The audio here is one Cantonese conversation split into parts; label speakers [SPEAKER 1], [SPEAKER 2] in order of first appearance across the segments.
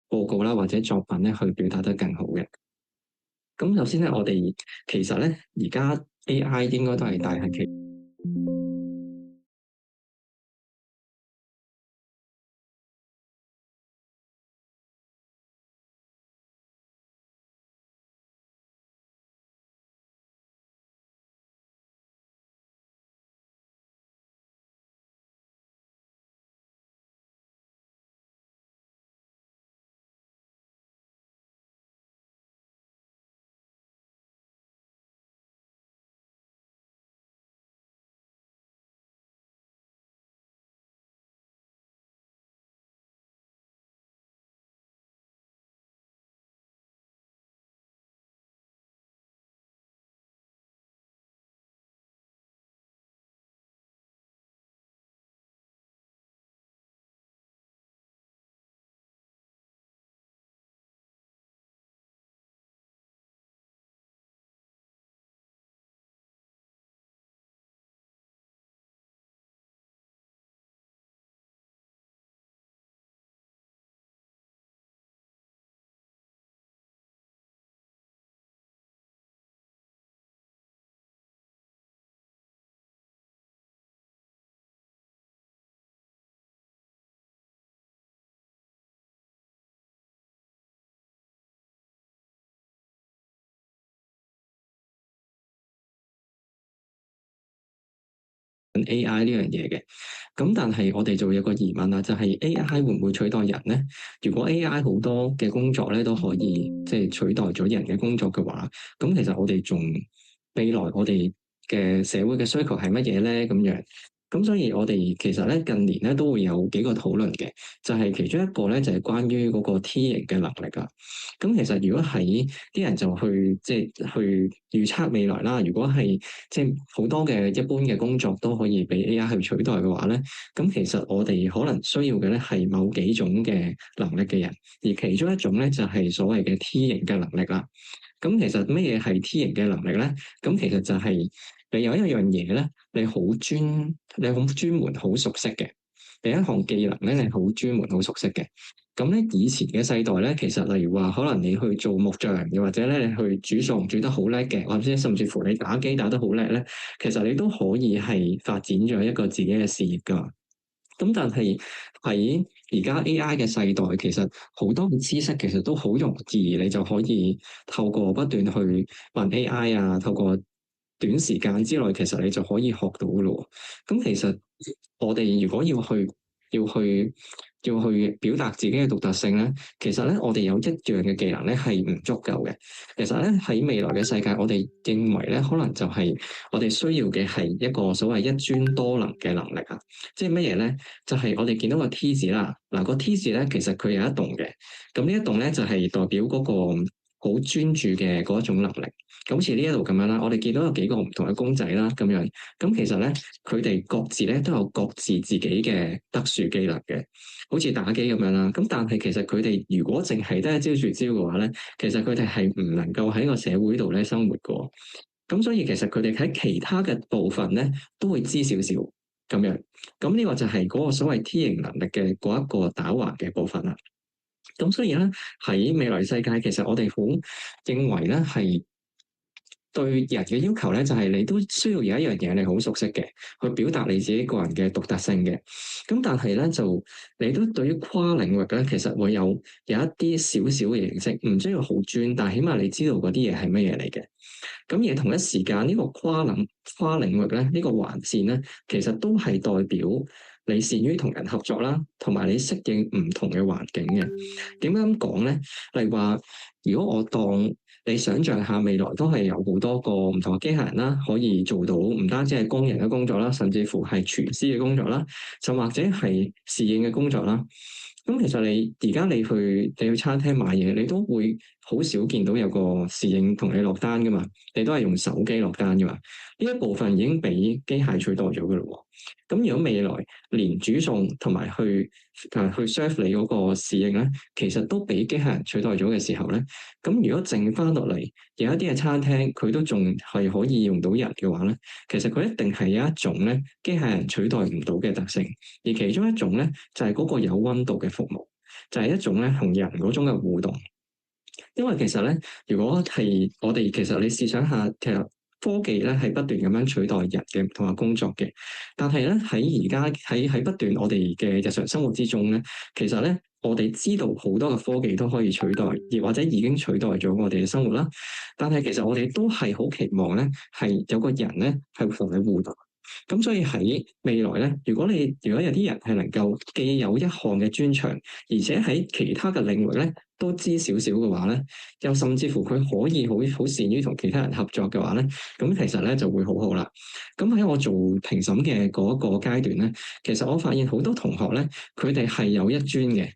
[SPEAKER 1] 報告啦或者作品咧去表達得更好嘅。咁首先咧，我哋其實咧而家 AI 應該都係大行其AI 呢樣嘢嘅。咁但係我哋就會有個疑問啦，就係 AI 會唔會取代人咧？如果 AI 好多嘅工作咧都可以即係取代咗人嘅工作嘅話，咁其實我哋仲未來我哋嘅社會嘅需求係乜嘢咧？咁樣。咁所以我哋其實咧近年咧都會有幾個討論嘅，就係其中一個咧就係關於嗰個 T 型嘅能力啦。咁其實如果喺啲人就去即係去預測未來啦，如果係即係好多嘅一般嘅工作都可以被 AI 去取代嘅話咧，咁其實我哋可能需要嘅咧係某幾種嘅能力嘅人，而其中一種咧就係所謂嘅 T 型嘅能力啦。咁其實咩嘢係 T 型嘅能力咧？咁其實就係你有一樣嘢咧，你好專門、好熟悉嘅，第一項技能咧，你好專門、好熟悉嘅。咁咧，以前嘅世代咧，其實例如話，可能你去做木匠，又或者咧，你去煮餸煮得好叻嘅，或者甚至乎你打機打得好叻咧，其實你都可以係發展咗一個自己嘅事業㗎。咁但係喺而家 AI 嘅世代，其實好多嘅知識其實都好容易，你就可以透過不斷去問 AI 啊，透過短時間之內，其實你就可以學到㗎咯。咁其實我哋如果要去要去表達自己嘅獨特性咧，其實咧我哋有一樣嘅技能咧係唔足夠嘅。其實咧喺未來嘅世界，我哋認為咧可能就係我哋需要嘅係一個所謂一專多能嘅能力啊。即係乜嘢咧？就係我哋見到個 T 字啦。嗱，個 T 字咧其實佢有一棟嘅，咁呢一棟咧就係代表嗰個好專注嘅嗰一種能力。咁好似呢一度咁樣啦，我哋見到有幾個唔同嘅公仔啦，咁樣。咁其實咧，佢哋各自咧都有各自自己嘅特殊技能嘅，好似打機咁樣啦。咁但係其實佢哋如果淨係得一招絕招嘅話咧，其實佢哋係唔能夠喺個社會度咧生活嘅。咁所以其實佢哋喺其他嘅部分咧都會知少少咁樣。咁呢個就係嗰個所謂 T 型能力嘅嗰一個打橫嘅部分啦。咁所以咧喺未來世界，其實我哋好認為咧係對人嘅要求咧，就係你都需要有一樣嘢你好熟悉嘅，去表達你自己個人嘅獨特性嘅。咁但係咧，就你都對於跨領域咧，其實會有一啲少少嘅認識，唔需要好專，但係起碼你知道嗰啲嘢係乜嘢嚟嘅。咁而同一時間，呢個跨領域咧，呢個環線咧，其實都係代表你善於同人合作啦，同埋你適應唔同嘅環境嘅。點解咁講咧？例如話，如果我當你想象下未來都係有好多個唔同嘅機械人啦，可以做到唔單止係工人嘅工作啦，甚至乎係廚師嘅工作啦，就或者係侍應嘅工作啦。咁其實你而家你去餐廳買嘢，你都會好少見到有個侍應同你落單噶嘛，你都係用手機落單噶嘛。呢一部分已經俾機械取代咗噶啦喎。咁如果未來連煮餸同埋去 serve 你嗰個侍應咧，其實都俾機械人取代咗嘅時候咧，咁如果剩翻落嚟有一啲嘅餐廳佢都仲係可以用到人嘅話咧，其實佢一定係有一種咧機械人取代唔到嘅特性，而其中一種咧就係嗰個有溫度嘅服務。就係一種咧同人嗰種嘅互動。因為其實咧，如果係我哋其實你試想下，其實科技咧係不斷咁樣取代人嘅唔同嘅工作嘅，但係咧喺而家喺不斷我哋嘅日常生活之中咧，其實咧我哋知道好多嘅科技都可以取代，而或者已經取代咗我哋嘅生活啦。但係其實我哋都係好期望咧，係有個人咧係同你互動。咁所以喺未來咧，如果有啲人係能夠既有一項嘅專長，而且喺其他嘅領域咧都知少少嘅話咧，又甚至乎佢可以好善於同其他人合作嘅話咧，咁其實咧就會好好啦。咁喺我做評審嘅嗰個階段咧，其實我發現好多同學咧，佢哋係有一專嘅，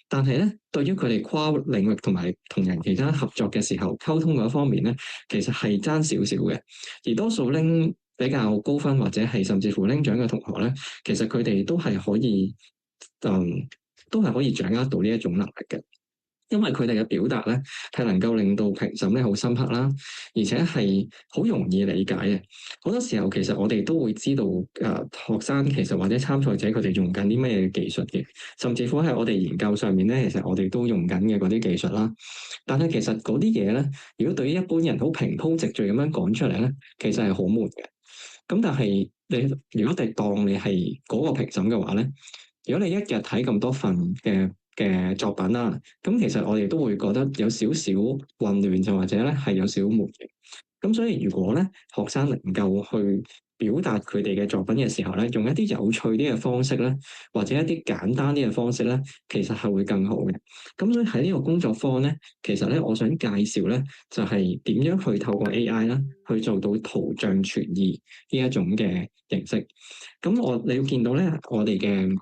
[SPEAKER 1] 但係咧對於佢哋跨領域同埋同人其他合作嘅時候溝通嗰方面咧，其實係爭少少嘅，而多數拎比較高分或者係甚至乎拎獎嘅同學咧，其實佢哋都係可以，都係可以掌握到呢一種能力嘅。因為佢哋嘅表達咧係能夠令到評審咧好深刻啦，而且係好容易理解嘅。好多時候其實我哋都會知道學生其實或者參賽者佢哋用緊啲咩技術嘅，甚至乎喺我哋研究上面咧，其實我哋都用緊嘅嗰啲技術啦。但係其實嗰啲嘢咧，如果對於一般人好平鋪直敍咁樣講出嚟咧，其實係好悶嘅。咁但係如果你當你係嗰個評審嘅話咧，如果你一日睇咁多份嘅作品啦，咁其實我哋都會覺得有少少混亂，就或者咧係有少少悶嘅。咁所以如果咧學生能夠去表達佢哋嘅作品嘅時候咧，用一啲有趣啲嘅方式咧，或者一啲簡單啲嘅方式咧，其實係會更好嘅。咁所以喺呢個工作坊咧，其實咧我想介紹咧，就係點樣去透過 AI 啦，去做到圖像傳譯呢一種嘅形式。咁你要見到咧，我哋嘅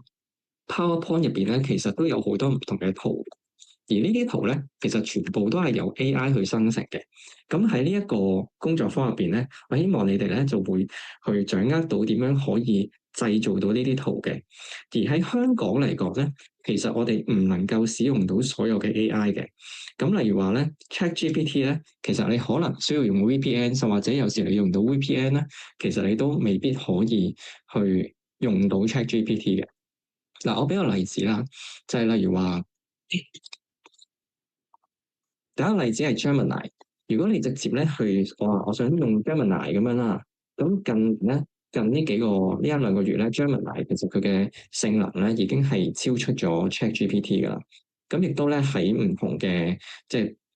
[SPEAKER 1] PowerPoint 入邊咧，其實都有好多唔同嘅圖。而呢啲圖咧，其實全部都係由 AI 去生成嘅。咁喺呢一個工作坊入邊咧，我希望你哋咧就會去掌握到點樣可以製造到呢啲圖嘅。而喺香港嚟講咧，其實我哋唔能夠使用到所有嘅 AI 嘅。咁例如話咧，ChatGPT 咧，其實你可能需要用 VPN，甚或者有時你用到 VPN 咧，其實你都未必可以去用到 ChatGPT 嘅。嗱，我俾個例子啦，就係例如話。第一個例子係 Gemini，如果你直接咧去我想用 Gemini 咁樣啦，咁近呢一兩個月咧，Gemini 其實佢嘅性能咧已經係超出咗 ChatGPT 噶啦，咁亦都咧喺唔同嘅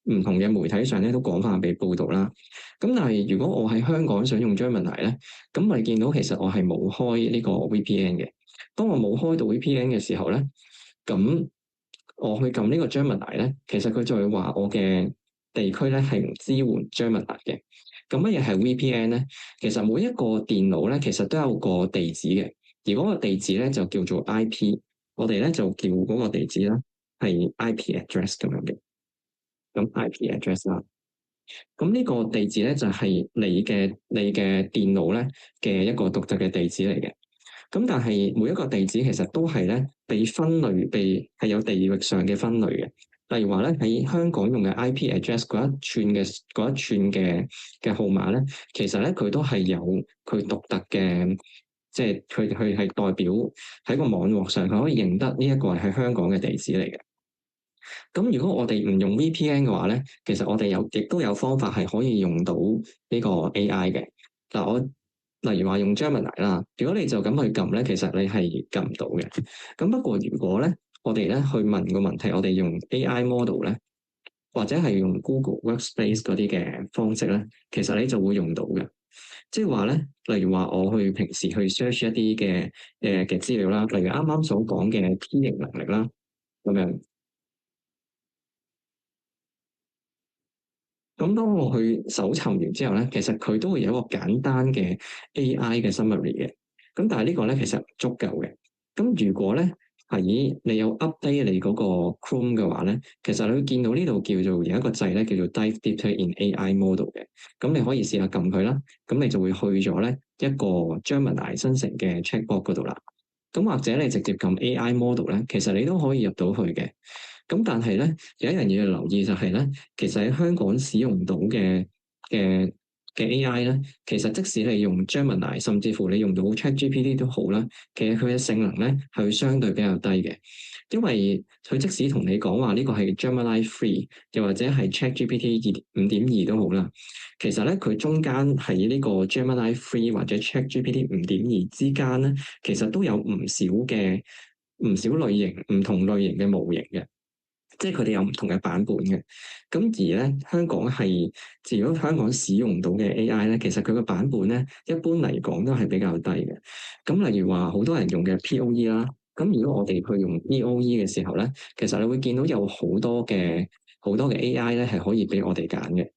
[SPEAKER 1] 唔同嘅媒體上咧都廣泛被報導啦。咁但係如果我喺香港想用 Gemini 咧，咁咪見到其實我係冇開呢個 VPN 嘅。當我冇開到 VPN 嘅時候咧，咁我去撳呢個 Gemini 咧，其實佢就會話我嘅地區咧係唔支援 Gemini 嘅。咁乜嘢係 VPN 咧？其實每一個電腦咧，其實都有個地址嘅，而嗰個地址咧就叫做 IP。我哋咧就叫嗰個地址咧係 IP address 咁樣嘅。咁 IP address 啦，咁呢個地址咧就係你嘅電腦咧嘅一個獨特嘅地址嚟嘅。咁但係每一個地址其實都係咧被分類，係有地域上嘅分類嘅。例如話咧喺香港用嘅 IP address 嗰一串嘅號碼咧，其實咧佢都係有佢獨特嘅，即係佢係代表喺個網絡上佢可以認得呢一個係香港嘅地址嚟嘅。咁如果我哋唔用 VPN 嘅話咧，其實我哋亦都有方法係可以用到呢個 AI 嘅。嗱，我例如話用 Gemini 啦，如果你就咁去撳咧，其實你係撳唔到嘅。咁不過如果咧，我哋咧去問個問題，我哋用 AI model 咧，或者係用 Google Workspace 嗰啲嘅方式咧，其實你就會用到嘅。即係話咧，例如話我去平時去 search 一啲嘅資料啦，例如啱啱所講嘅 P 型能力啦，咁樣。咁當我去搜尋完之後咧，其實佢都會有一個簡單嘅 AI 嘅 summary 嘅。咁但係呢個咧其實唔足夠嘅。咁如果咧係你有 update 你嗰個 Chrome 嘅話咧，其實你會見到呢度叫做有一個掣咧叫做 Dive Deeper in AI Model 嘅。咁你可以試下撳佢啦。咁你就會去咗咧一個 Gemini 生成嘅 chatbot 嗰度啦。咁或者你直接撳 AI model 咧，其實你都可以入到去嘅。咁但係咧有一樣嘢要留意就係咧，其實喺香港使用到嘅嘅 AI 咧，其實即使你用 Gemini，甚至乎你用到 ChatGPT 都好啦，其實佢嘅性能咧係會相對比較低嘅，因為佢即使同你講話呢個係 Gemini 3，又或者係 ChatGPT 5.2都好啦，其實咧佢中間喺呢個 Gemini 3或者 ChatGPT 5.2之間咧，其實都有唔少類型、唔同類型嘅模型嘅。即係佢哋有唔同嘅版本嘅，咁而咧香港係，如果香港使用到嘅 AI 咧，其實佢個版本咧一般嚟講都係比較低嘅。咁例如話好多人用嘅 POE 啦，咁如果我哋去用 EOE 嘅時候咧，其實你會見到有好多嘅 AI 咧係可以俾我哋揀嘅。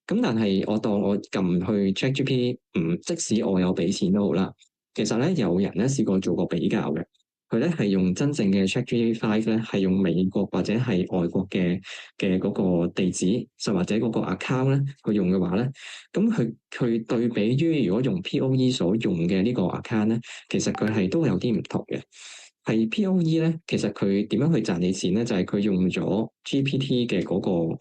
[SPEAKER 1] 咁但係我當我撳去 ChatGPT 5，即使我有俾錢都好啦，其實咧有人咧試過做過比較嘅。佢咧係用真正嘅 ChatGPT 5咧，係用美國或者係外國嘅嗰個地址，甚或者嗰個 account 咧去用嘅話咧，咁佢對比於如果用 POE 所用嘅呢個 account 咧，其實佢係都有啲唔同嘅。係 POE 咧，其實佢點樣去賺你錢咧？就係佢用咗 GPT 嘅嗰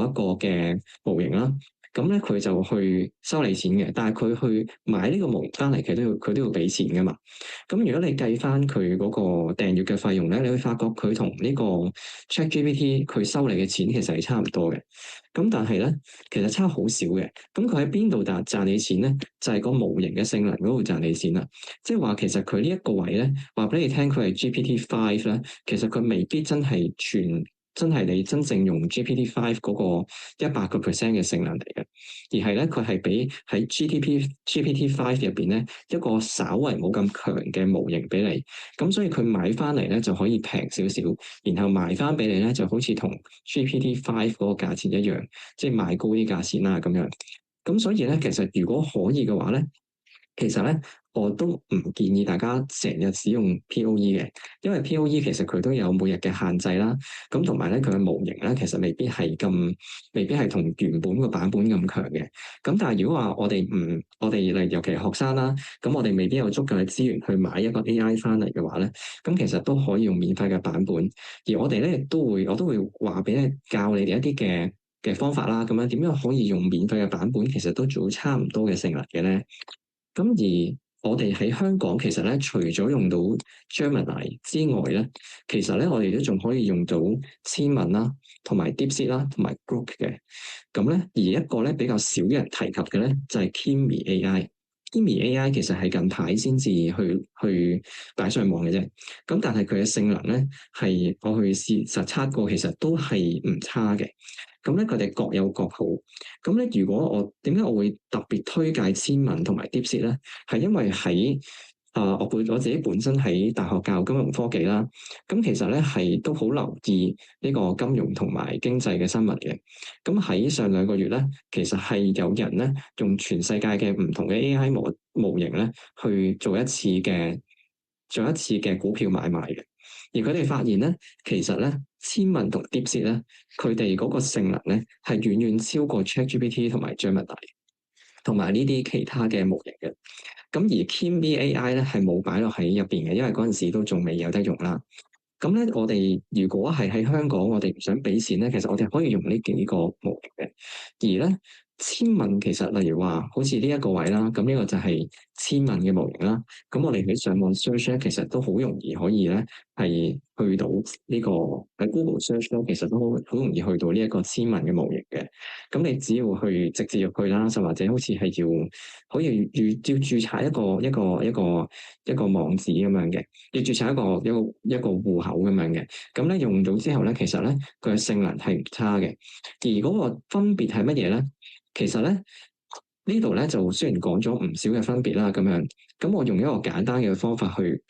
[SPEAKER 1] 一個嘅模型啦。咁咧佢就去收你錢嘅，但係佢去買呢個模型翻嚟，其實佢都要俾錢噶嘛。咁如果你計翻佢嗰個訂閱嘅費用咧，你會發覺佢同呢個 ChatGPT 佢收你嘅錢其實係差唔多嘅。咁但係咧，其實差好少嘅。咁佢喺邊度賺你錢咧？就係個模型嘅性能嗰度賺你錢啦。即係話其實佢呢一個位咧，話俾你聽佢係 GPT-5咧，其實佢未必真係你真正用 GPT-5嗰個100%嘅性能嚟嘅，而係咧佢係俾喺 GPT-5入邊咧一個稍為冇咁強嘅模型俾你，咁所以佢買翻嚟咧就可以平少少，然後賣翻俾你咧就好似同 GPT-5嗰個價錢一樣，即係賣高啲價錢啦咁樣。咁所以咧，其實如果可以嘅話咧，其實咧，我都唔建議大家成日使用 POE 嘅，因為 POE 其實佢都有每日嘅限制啦。咁同埋咧，佢嘅模型咧，其實未必係同原本個版本咁強嘅。咁但係如果話我哋尤其係學生啦，咁我哋未必有足夠嘅資源去買一個 AI 翻嚟嘅話咧，咁其實都可以用免費嘅版本。而我哋咧我都會話俾教你哋一啲嘅方法啦。咁樣點樣可以用免費嘅版本，其實都做差唔多嘅性能嘅咧？咁而我哋喺香港其實咧，除咗用到 Gemini 之外咧，其實咧我哋都仲可以用到千問啦，同埋 DeepSeek 啦，同埋 Grok 嘅。咁咧，而一個咧比較少人提及嘅咧，就係 Kimi AI。Kimi AI 其實係近排先至去擺上網嘅啫。咁但係佢嘅性能咧，係我去實測過，其實都係唔差嘅。咁咧，佢哋各有各好。咁咧，如果點解我會特別推介千問同埋 DeepSeek 咧？係因為我自己本身喺大學教金融科技啦，咁其實咧係都好留意呢個金融同埋經濟嘅新聞嘅。咁喺上2個月咧，其實係有人咧用全世界嘅唔同嘅 AI 模型咧去做一次嘅股票買賣嘅。而佢哋發現咧，其實咧千問同 DeepSeek 咧，佢哋嗰個性能咧係遠遠超過 ChatGPT 同埋 Gemini 同埋呢啲其他嘅模型嘅。咁而 Kimi AI 咧係冇擺落喺入邊嘅，因為嗰陣時都仲未有得用啦。咁咧，我哋如果係喺香港，我哋唔想俾錢咧，其實我哋可以用呢幾個模型嘅。而咧，千問其實例如話，好似呢一個位啦，咁呢個就係千問嘅模型啦。咁我哋喺上網 search 咧，其實都好容易可以咧係去到呢個喺 Google search 咧，其實都好容易去到呢一個千問嘅模型嘅。咁你只要去直接入去啦，就或者好似係可以要註冊一個網址咁樣嘅，要註冊一個戶口咁樣嘅。咁咧用咗之後咧，其實咧佢嘅性能係唔差嘅。而嗰個分別係乜嘢咧？其實咧呢度咧就雖然講咗唔少嘅分別啦，咁樣咁我用一個簡單嘅方法去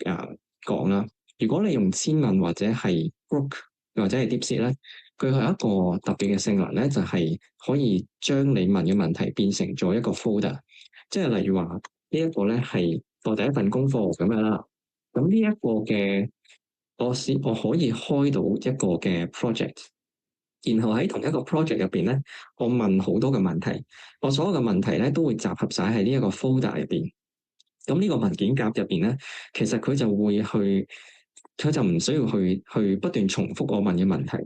[SPEAKER 1] 講啦。如果你用千問或者係 Grok 或者係 DeepSeek 咧，佢係一個特別嘅性能咧，就係可以將你問嘅問題變成咗一個 folder，即係例如話呢一個咧係我第一份功課咁樣啦。咁呢一個嘅我可以開到一個嘅 project。然後喺同一個 project 入邊咧，我問好多嘅問題，我所有嘅問題咧都會集合晒喺呢一個 folder 入邊。咁呢個文件夾入邊咧，其實佢就唔需要去不斷重複我問嘅問題，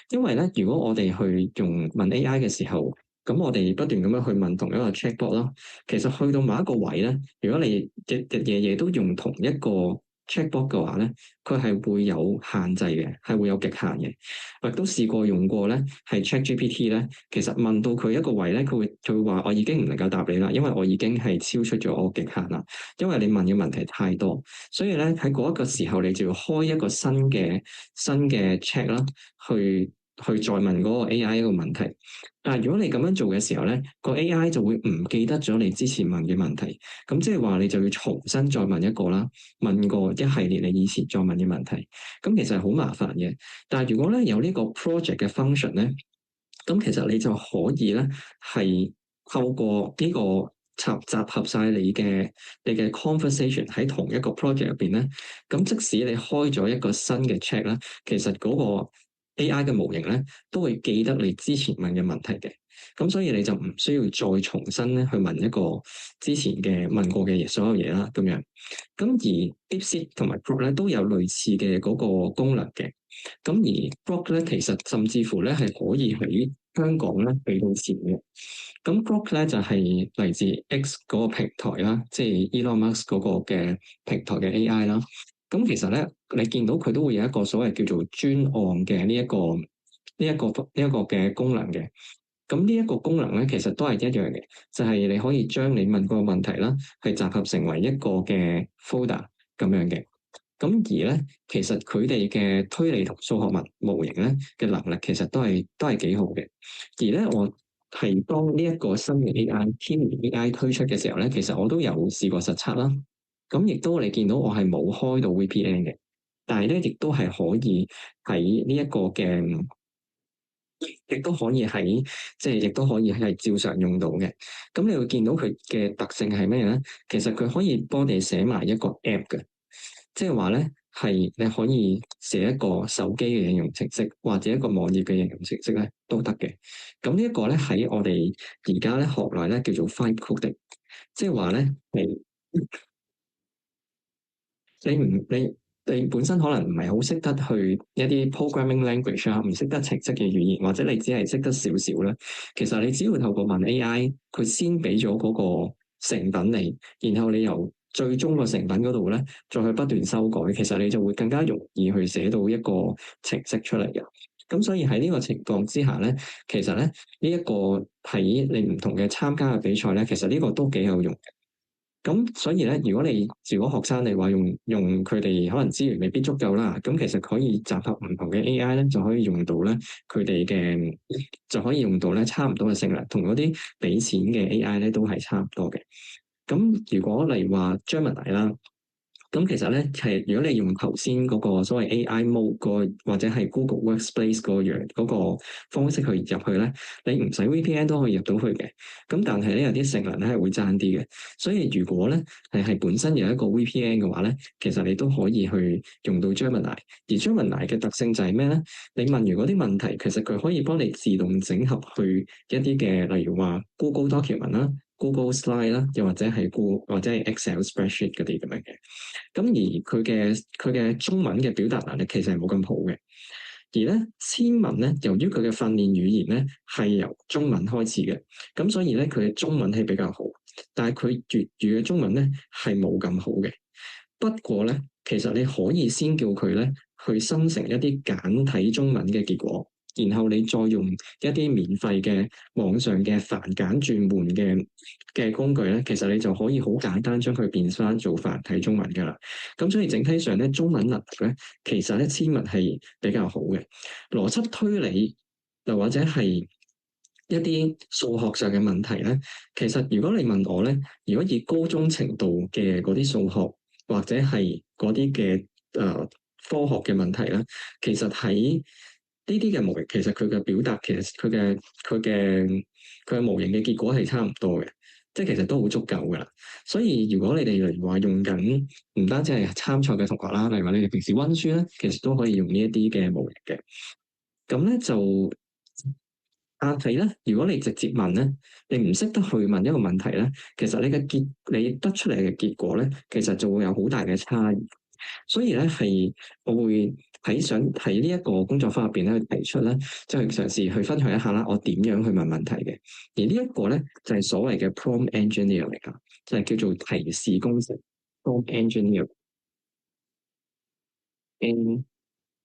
[SPEAKER 1] 因為咧，如果我哋去用問 AI 嘅時候，咁我哋不斷咁樣去問同一個 chatbot 啦。其實去到某一個位咧，如果你日夜夜都用同一個 chatbot 嘅話咧，佢係會有限制嘅，係會有極限嘅。我亦都試過用過咧，係 ChatGPT 咧，其實問到佢一個位咧，佢會話我已經唔能夠答你啦，因為我已經係超出咗我極限啦。因為你問嘅問題太多，所以咧喺嗰一個時候，你就要開一個新嘅 chat 啦，去再問嗰個 AI 一個問題。但係如果你咁樣做嘅時候咧，個 AI 就會唔記得咗你之前問嘅問題，咁即係話你就要重新再問一個啦，問過一系列你以前再問嘅問題，咁其實係好麻煩嘅。但係如果咧有呢個 project 嘅 function 咧，咁其實你就可以咧係透過呢個集合晒你嘅 conversation 喺同一個 project 入邊咧，咁即使你開咗一個新嘅 chat 咧，其實嗰個 AI 嘅模型咧都會記得你之前問嘅問題嘅，咁所以你就唔需要再重新咧去問一個之前嘅問過嘅嘢所有嘢啦，咁樣。咁而 DeepSeek 同埋 Grok 咧都有類似嘅嗰個功能嘅。咁而 Grok 咧其實甚至乎咧係可以喺香港咧俾到錢嘅。咁 Grok 咧就係嚟自 X 嗰個平台啦，即係 Elon Musk 嗰個嘅平台嘅 AI 啦。咁其實咧，你見到佢都會有一個所謂叫做專案嘅呢一個嘅功能嘅。咁呢一個功能咧，其實都係一樣嘅，就係你可以將你問過嘅問題啦，係集合成為一個嘅 folder 咁樣嘅。咁而咧，其實佢哋嘅推理同數學模型咧嘅能力，其實都係幾好嘅。而咧，我係當呢一個新嘅 AI 推出嘅時候咧，其實我都有試過實測啦。咁亦都你見到我係冇開到 VPN 嘅，但係咧亦都係可以喺呢一個嘅，亦都可以喺即係亦都可以係照常用到嘅。咁你會見到佢嘅特性係咩咧？其實佢可以幫你寫埋一個 app 嘅。即係話咧，係你可以寫一個手機嘅應用程式，或者一個網頁嘅應用程式咧，都得嘅。咁呢一個咧喺我哋而家咧學內咧叫做 Vibe Coding，即係話咧你本身可能唔係好識得去一啲 programming language 啊，唔識得程式嘅語言，或者你只係識得少少咧。其實你只要透過問 AI，佢先俾咗嗰個成品你，然後你由最終個成品嗰度咧，再去不斷修改，其實你就會更加容易去寫到一個程式出嚟嘅。咁所以喺呢個情況之下咧，其實咧呢一個喺你唔同嘅參加嘅比賽咧，其實呢個都幾有用嘅。咁所以咧，如果學生你話用佢哋可能資源未必足夠啦，咁其實可以集合唔同嘅 AI 咧，就可以用到咧佢哋嘅，就可以用到咧差唔多嘅性能，同嗰啲俾錢嘅 AI 咧都係差唔多嘅。咁如果例如話 Gemini 啦。咁其實咧係，如果你用頭先嗰個所謂 AI Mode 或者係 Google Workspace 嗰個方式去入去咧，你唔使 VPN 都可以入到去嘅。咁但係咧有啲性能咧係會爭啲嘅，所以如果咧係本身有一個 VPN 嘅話咧，其實你都可以去用到 Gemini。而 Gemini 嘅特性就係咩咧？你問完嗰啲問題，其實佢可以幫你自動整合去一啲嘅，例如話 Google Document 啦、Google Slide 啦，又或者係或者係 Excel Spreadsheet 嗰啲咁樣嘅。咁而佢嘅中文嘅表達能力其實係冇咁好嘅。而咧千文咧，由於佢嘅訓練語言咧係由中文開始嘅，咁所以咧佢嘅中文係比較好，但係佢粵語嘅中文咧係冇咁好嘅。不過咧，其實你可以先叫佢咧去生成一啲簡體中文嘅結果。然後你再用一啲免費嘅網上嘅繁簡轉換嘅工具咧，其實你就可以好簡單將佢變翻做繁體中文噶啦。咁所以整體上咧，中文能力咧，其實咧千文係比較好嘅。邏輯推理又或者係一啲數學上嘅問題咧，其實如果你問我咧，如果以高中程度嘅嗰啲數學或者係嗰啲嘅科學嘅問題咧，其實喺呢啲嘅模型，其實佢嘅表達，其實佢嘅模型嘅結果係差唔多嘅，即係其實都好足夠噶啦。所以如果你哋例如話用緊，唔單止係參賽嘅同學啦，例如話你哋平時溫書咧，其實都可以用呢一啲嘅模型嘅。咁咧就，但係咧，如果你直接問咧，你唔識得去問一個問題咧，其實你得出嚟嘅結果咧，其實就會有好大嘅差異。所以咧係，我會想喺呢一個工作坊入邊咧去提出咧，即係嘗試去分享一下啦，我點樣去問問題嘅。而呢一個咧就係所謂嘅 prompt engineer 嚟㗎，就係叫做提示工程 prompt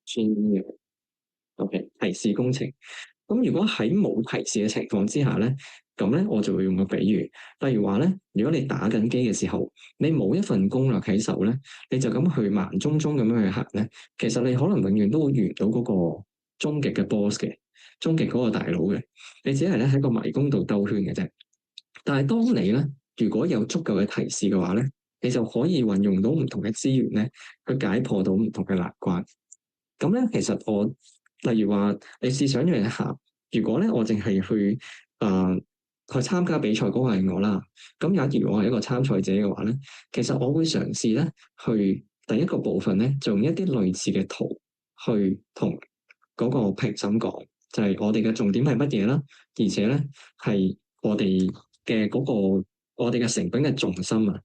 [SPEAKER 1] engineer，OK 提示工程。咁如果喺冇提示嘅情況之下咧，咁咧我就會用個比喻，例如話咧，如果你打緊機嘅時候，你冇一份攻略喺手咧，你就咁去慢中中咁樣去行咧，其實你可能永遠都會遇唔到嗰個終極嘅 boss 嘅，終極嗰個大佬嘅，你只係咧喺個迷宮度兜圈嘅啫。但係當你咧，如果有足夠嘅提示嘅話咧，你就可以運用到唔同嘅資源咧，去解破到唔同嘅難關。咁咧，其實我例如話，你試想像一下，如果咧我淨係去參加比賽嗰個係我啦，咁假如我係一個參賽者嘅話咧，其實我會嘗試咧去第一個部分咧，就用一啲類似嘅圖去同嗰個評審講，就係我哋嘅重點係乜嘢啦，而且咧係我哋嘅嗰個我哋嘅成品嘅重心啊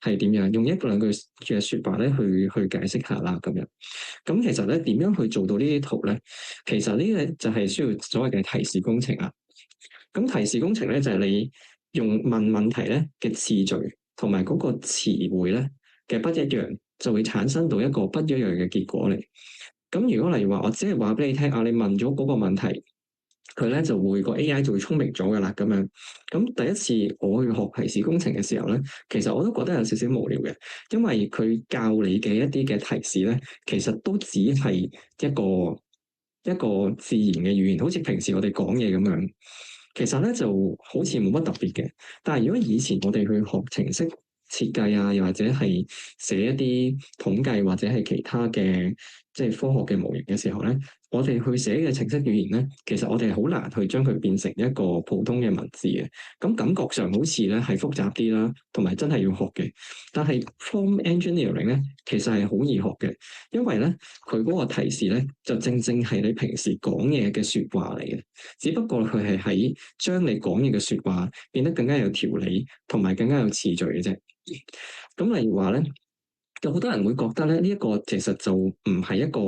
[SPEAKER 1] 係點樣，用一兩句嘅説話咧去解釋下啦咁樣。咁其實咧點樣去做到呢啲圖咧？其實呢啲就係需要所謂嘅提示工程啦。咁提示工程咧就係你用問問題咧嘅次序同埋嗰個詞彙咧嘅不一樣，就會產生到一個不一樣嘅結果嚟。咁如果例如話，我只係話俾你聽啊，你問咗嗰個問題，佢咧就會個 AI 就會聰明咗噶啦咁樣。咁第一次我去學提示工程嘅時候咧，其實我都覺得有少少無聊嘅，因為佢教你嘅一啲嘅提示咧，其實都只係一個自然嘅語言，好似平時我哋講嘢咁樣。其實咧就好似冇乜特別嘅，但係如果以前我哋去學程式設計啊，又或者係寫一啲統計或者係其他嘅即係科學嘅模型嘅時候咧，我哋去寫嘅程式語言咧，其實我哋係好難去將佢變成一個普通嘅文字嘅，咁感覺上好似咧係複雜啲啦，同埋真係要學嘅。但係 prompt engineering 咧，其實係好易學嘅，因為咧佢嗰個提示咧就正正係你平時講嘢嘅説話嚟嘅，只不過佢係喺將你講嘢嘅説話變得更加有條理，同埋更加有次序嘅啫。咁例如話咧，有好多人會覺得咧，呢一個其實就唔係一個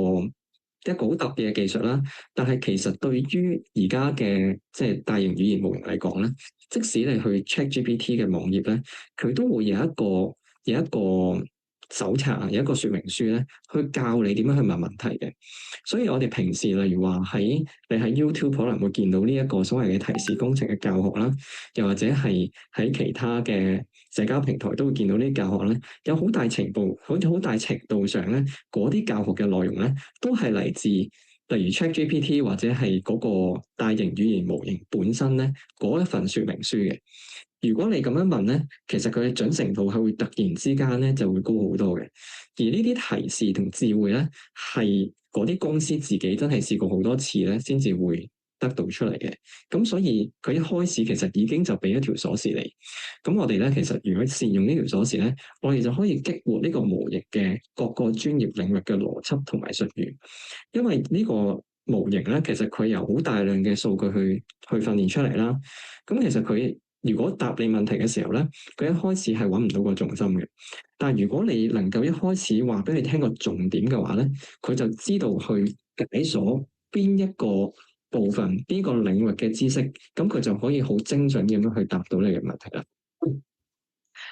[SPEAKER 1] 好特別嘅技術啦。但係其實對於而家嘅即係大型語言模型嚟講咧，即使你去 ChatGPT 嘅網頁咧，佢都會有一個手冊，有一個說明書咧，去教你點樣去問問題嘅。所以我哋平時例如話你喺 YouTube 可能會見到呢一個所謂嘅提示工程嘅教學啦，又或者係喺其他嘅社交平台都會見到呢啲教學咧，有好大程度上咧，嗰啲教學嘅內容咧，都係嚟自例如 ChatGPT 或者係嗰個大型語言模型本身咧嗰一份說明書嘅。如果你咁樣問咧，其實佢嘅準程度係會突然之間咧就會高好多嘅。而呢啲提示同智慧咧，係嗰啲公司自己真係試過好多次咧，先至會得到出嚟嘅。咁所以佢一開始其實已經就俾一條鎖匙你。咁我哋咧其實如果善用呢條鎖匙咧，我哋就可以激活呢個模型嘅各個專業領域嘅邏輯同埋術語。因為呢個模型咧，其實佢由好大量嘅數據去訓練出嚟啦。咁其實佢如果答你問題嘅時候咧，佢一開始係揾唔到個重心嘅。但係如果你能夠一開始話俾你聽個重點嘅話咧，佢就知道去解鎖邊一個部分、邊個領域嘅知識，咁佢就可以好精準咁樣去答到你嘅問題啦。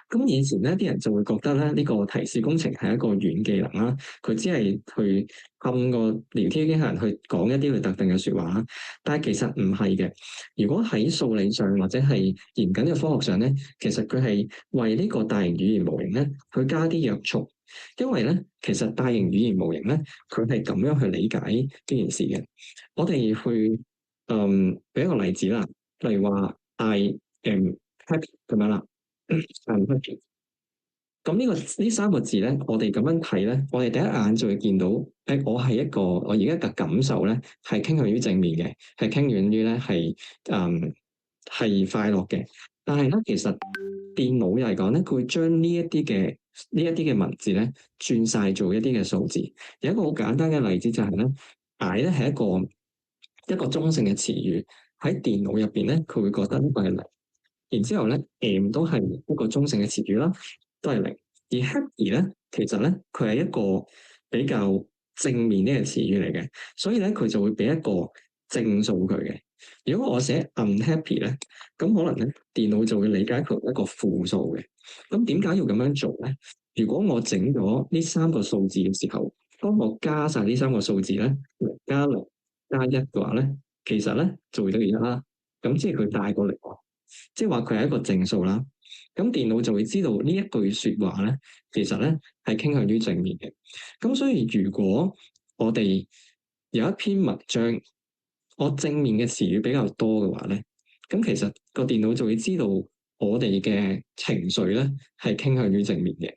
[SPEAKER 1] 咁以前咧，啲人就會覺得咧，呢個提示工程係一個軟技能啦，佢只係去氹個聊天機器人去講一啲佢特定嘅説話。但係其實唔係嘅。如果喺數理上或者係嚴謹嘅科學上咧，其實佢係為呢個大型語言模型咧去加啲約束。因為咧，其實大型語言模型咧，佢係咁樣去理解呢件事嘅。我哋去俾一個例子啦，例如話 I am happy 咁樣啦。咁呢三個字咧，我哋咁樣睇咧，我哋第一眼就會見到，我而家嘅感受咧係傾向於正面嘅，係傾向於咧係快樂嘅。但係咧，其實電腦嚟講咧，佢會將呢一啲嘅文字咧轉晒做一啲嘅數字。有一個好簡單嘅例子就係咧，I 咧係一個中性嘅詞語，喺電腦入邊咧，佢會覺得呢個係零。然之後咧，M 都係一個中性嘅詞語啦，都係零。而 happy 咧，其實咧佢係一個比較正面呢個詞語嚟嘅，所以咧佢就會俾一個正數佢嘅。如果我寫 unhappy 咧，咁可能咧電腦就會理解佢一個負數嘅。咁點解要咁樣做咧？如果我整咗呢三個數字嘅時候，當我加晒呢三個數字咧，加零加一嘅話咧，其實咧就會等於一啦。咁即係佢大過零喎，即係話佢係一個正數啦。咁電腦就會知道呢一句説話咧，其實咧係傾向於正面嘅。咁所以如果我哋有一篇文章，我正面嘅詞語比較多嘅話咧，咁其實個電腦就會知道我哋嘅情緒咧係傾向於正面嘅。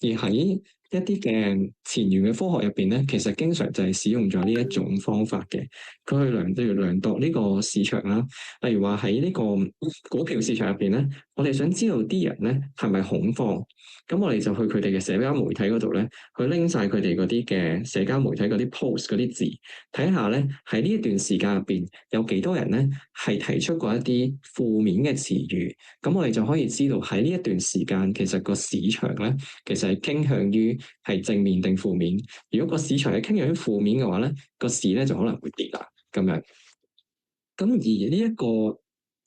[SPEAKER 1] 而喺一啲嘅前沿嘅科學入邊咧，其實經常就係使用咗呢一種方法嘅。佢去量度呢個市場啦，例如話喺呢個股票市場入邊咧，我哋想知道啲人咧係咪恐慌，咁我哋就去佢哋嘅社交媒體嗰度咧，去拎晒佢哋嗰啲嘅社交媒體嗰啲 post 嗰啲字，睇下咧喺呢一段時間入邊有幾多人咧係提出過一啲負面嘅詞語，咁我哋就可以知道喺呢一段時間其實個市場咧其實係傾向於係正面定負面。如果個市場係傾向於負面嘅話咧，個市咧就可能會跌啦咁樣。咁而呢一個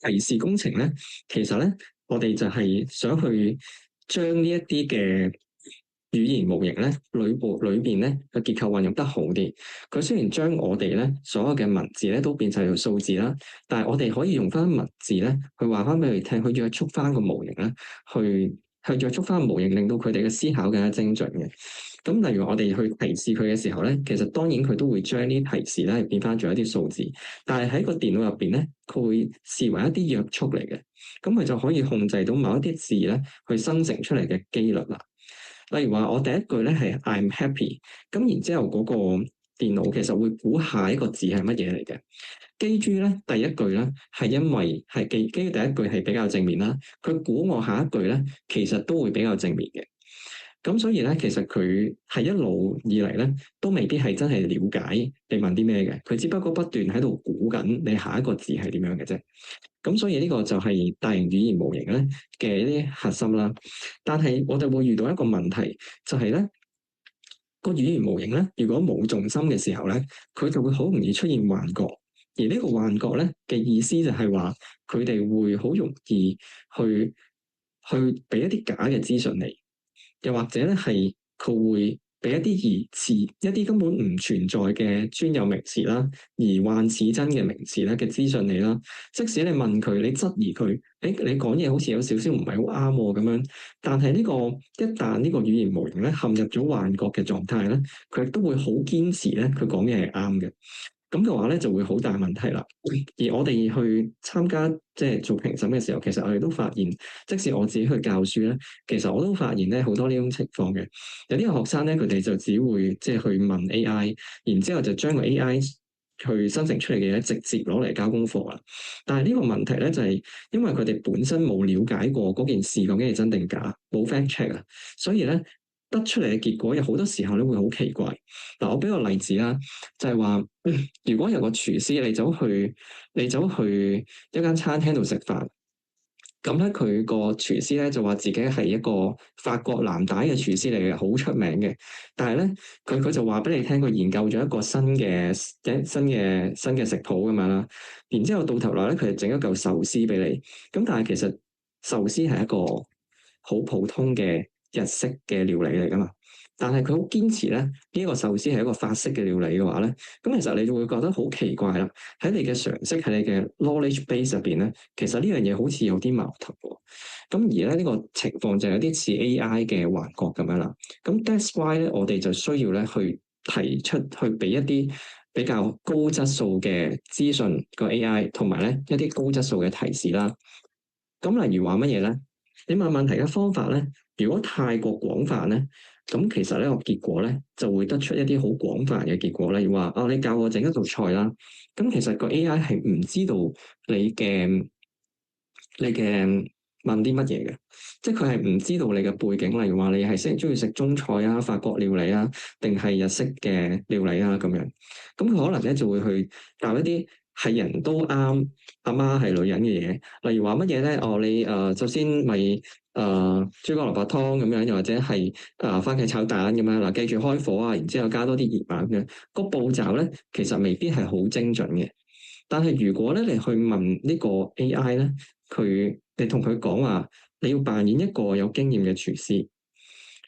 [SPEAKER 1] 提示工程咧，其實咧我哋就係想去將呢一啲嘅語言模型咧，裏邊咧嘅結構運用得好啲。佢雖然將我哋咧所有嘅文字咧都變晒做數字啦，但係我哋可以用翻文字咧去話翻俾佢聽，去約束翻個模型咧，去約束翻個模型，令到佢哋嘅思考更加精準嘅。咁例如我哋去提示佢嘅時候咧，其實當然佢都會將呢啲提示咧變翻做一啲數字，但係喺個電腦入邊咧，佢會視為一啲約束嚟嘅。咁佢就可以控制到某一啲字咧去生成出嚟嘅機率啦。例如話，我第一句咧係 I'm happy，咁然之後嗰個電腦其實會估下一個字係乜嘢嚟嘅。基於咧第一句咧係因為係基於第一句係比較正面啦，佢估我下一句咧其實都會比較正面嘅。咁所以咧，其實佢係一路以嚟咧，都未必係真係了解你問啲咩嘅。佢只不過不斷喺度估緊你下一個字係點樣嘅啫。咁所以呢個就係大型語言模型咧嘅一啲核心啦。但係我哋會遇到一個問題，就係咧個語言模型咧，如果冇重心嘅時候咧，佢就會好容易出現幻覺。而呢個幻覺咧嘅意思就係話，佢哋會好容易去俾一啲假嘅資訊你。又或者咧，係佢會俾一啲疑似、一啲根本唔存在嘅專有名詞啦，疑幻似真嘅名詞咧嘅資訊你啦。即使你問佢，你質疑佢，你講嘢好似有少少唔係好啱喎咁樣，但係一旦呢個語言模型咧陷入咗幻覺嘅狀態咧，佢亦都會好堅持咧，佢講嘢係啱嘅。咁嘅話咧就會好大問題啦。而我哋去參加即係做評審嘅時候，其實我哋都發現，即使我自己去教書咧，其實我都發現咧好多呢種情況嘅。有啲學生咧，佢哋就只會即係去問 AI，然之後就將個 AI 去生成出嚟嘅嘢直接攞嚟交功課啦。但係呢個問題咧就係因為佢哋本身冇了解過嗰件事究竟係真定假，冇 fact check 啊，所以咧得出嚟嘅結果有好多時候咧會好奇怪。嗱，我俾個例子啦，就係話，如果有個廚師你走去一間餐廳度食飯，咁咧佢個廚師咧就話自己係一個法國藍帶嘅廚師嚟嘅，好出名嘅。但係咧佢就話俾你聽，佢研究咗一個新嘅食譜咁樣啦。然之後到頭來咧，佢就整一嚿壽司俾你。咁但係其實壽司係一個好普通嘅日式嘅料理嚟噶嘛。但係佢好堅持咧，呢個壽司係一個法式嘅料理嘅話咧，咁其實你就會覺得好奇怪啦。喺你嘅常識，喺你嘅 knowledge base 入邊咧，其實呢樣嘢好似有啲矛盾喎。咁而咧呢個情況就有啲似 AI 嘅幻覺咁樣啦。咁 that's why 咧，我哋就需要咧去提出去俾一啲比較高質素嘅資訊個 AI，同埋咧一啲高質素嘅提示啦。咁例如話乜嘢咧？你問問題嘅方法咧，如果太過廣泛咧，咁其實呢個結果咧就會得出一啲好廣泛嘅結果。例如話，你教我整一道菜啦，咁其實個 AI 係唔知道你嘅問啲乜嘢嘅，即係佢係唔知道你嘅背景。例如話，你係中意食中菜啊、法國料理啊，定係日式嘅料理啊咁樣。咁佢可能咧就會去教一啲係人都啱阿媽係女人嘅嘢，例如話乜嘢咧？你首先咪豬肝蘿蔔湯咁樣，又或者係番茄炒蛋咁樣嗱，記住開火啊，然之後加多啲鹽啊咁樣。個步驟咧其實未必係好精準嘅，但係如果咧你去問呢個 AI 咧，你同佢講話，你要扮演一個有經驗嘅廚師。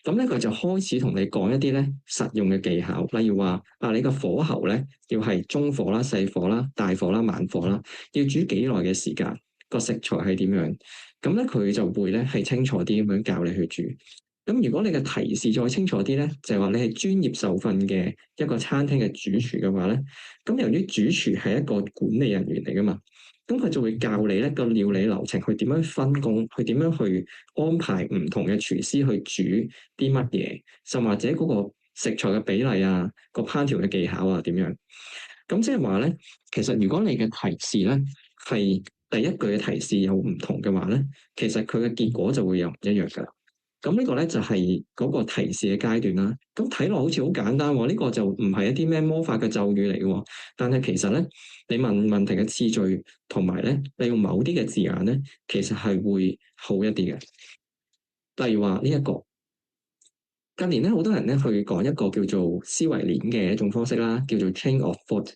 [SPEAKER 1] 咁咧，佢就開始同你講一啲咧實用嘅技巧，例如話你個火候咧要係中火啦、細火啦、大火啦、慢火啦，要煮幾耐嘅時間，個食材係點樣？咁咧佢就會咧係清楚啲咁樣教你去煮。咁如果你嘅提示再清楚啲咧，就係話你係專業受訓嘅一個餐廳嘅主廚嘅話咧，咁由於主廚係一個管理人員嚟噶嘛。咁佢就會教你咧個料理流程，去點樣分工，去點樣去安排唔同嘅廚師去煮啲乜嘢，甚或者嗰個食材嘅比例啊，個烹調嘅技巧啊點樣。咁即係話咧，其實如果你嘅提示咧係第一句嘅提示有唔同嘅話咧，其實佢嘅結果就會有唔一樣㗎啦。咁呢個咧就係嗰個提示嘅階段啦。咁睇落好似好簡單喎，呢個就唔係一啲咩魔法嘅咒語嚟嘅喎。但係其實咧，你問問題嘅次序同埋咧，你用某啲嘅字眼咧，其實係會好一啲嘅。例如話呢一個近年咧，好多人咧去講一個叫做思維鏈嘅一種方式啦，叫做 chain of thought，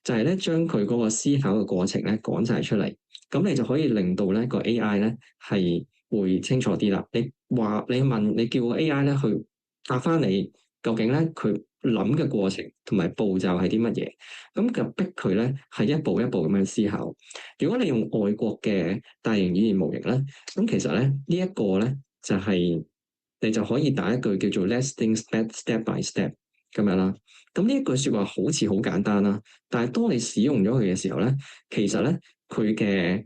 [SPEAKER 1] 就係咧將佢嗰個思考嘅過程咧講晒出嚟，咁你就可以令到咧個 AI 咧係會清楚啲啦。你叫個 AI 咧去答翻你，究竟咧佢諗嘅過程同埋步驟係啲乜嘢，咁就逼佢咧係一步一步咁樣思考。如果你用外國嘅大型語言模型咧，咁其實咧呢一個咧就係你就可以打一句叫做 Let's think step by step 咁樣啦。咁呢一句説話好似好簡單啦，但係當你使用咗佢嘅時候咧，其實咧佢嘅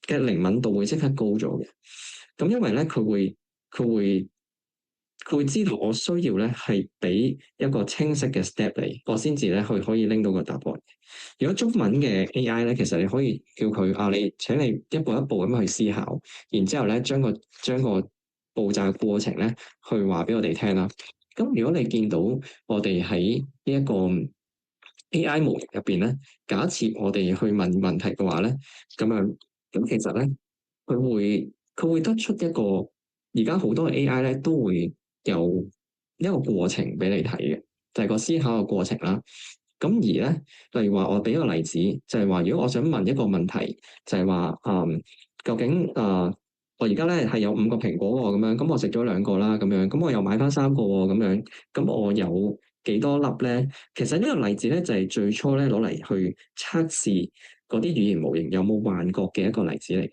[SPEAKER 1] 靈敏度會即刻高咗嘅。咁因為咧佢會知道我需要咧係俾一個清晰嘅 step 嚟，我先至咧可以拎到個答案。如果中文嘅 AI 咧，其實你可以叫佢請你一步一步咁樣去思考，然之後咧將個步驟嘅過程咧去話俾我哋聽啦。咁如果你見到我哋喺呢一個 AI 模型入邊咧，假設我哋去問問題嘅話咧，咁其實咧佢會得出一個而家好多嘅 AI 咧都會有一個過程俾你睇嘅，就係個思考嘅過程啦。咁而咧，例如話我俾一個例子，就係話如果我想問一個問題，就係話究竟我而家咧係有5個蘋果喎，咁樣咁我食咗2個啦，咁樣咁我又買翻3個喎，咁樣咁我有幾多粒咧？其實呢個例子咧就係最初咧攞嚟去測試嗰啲語言模型有冇幻覺嘅一個例子嚟。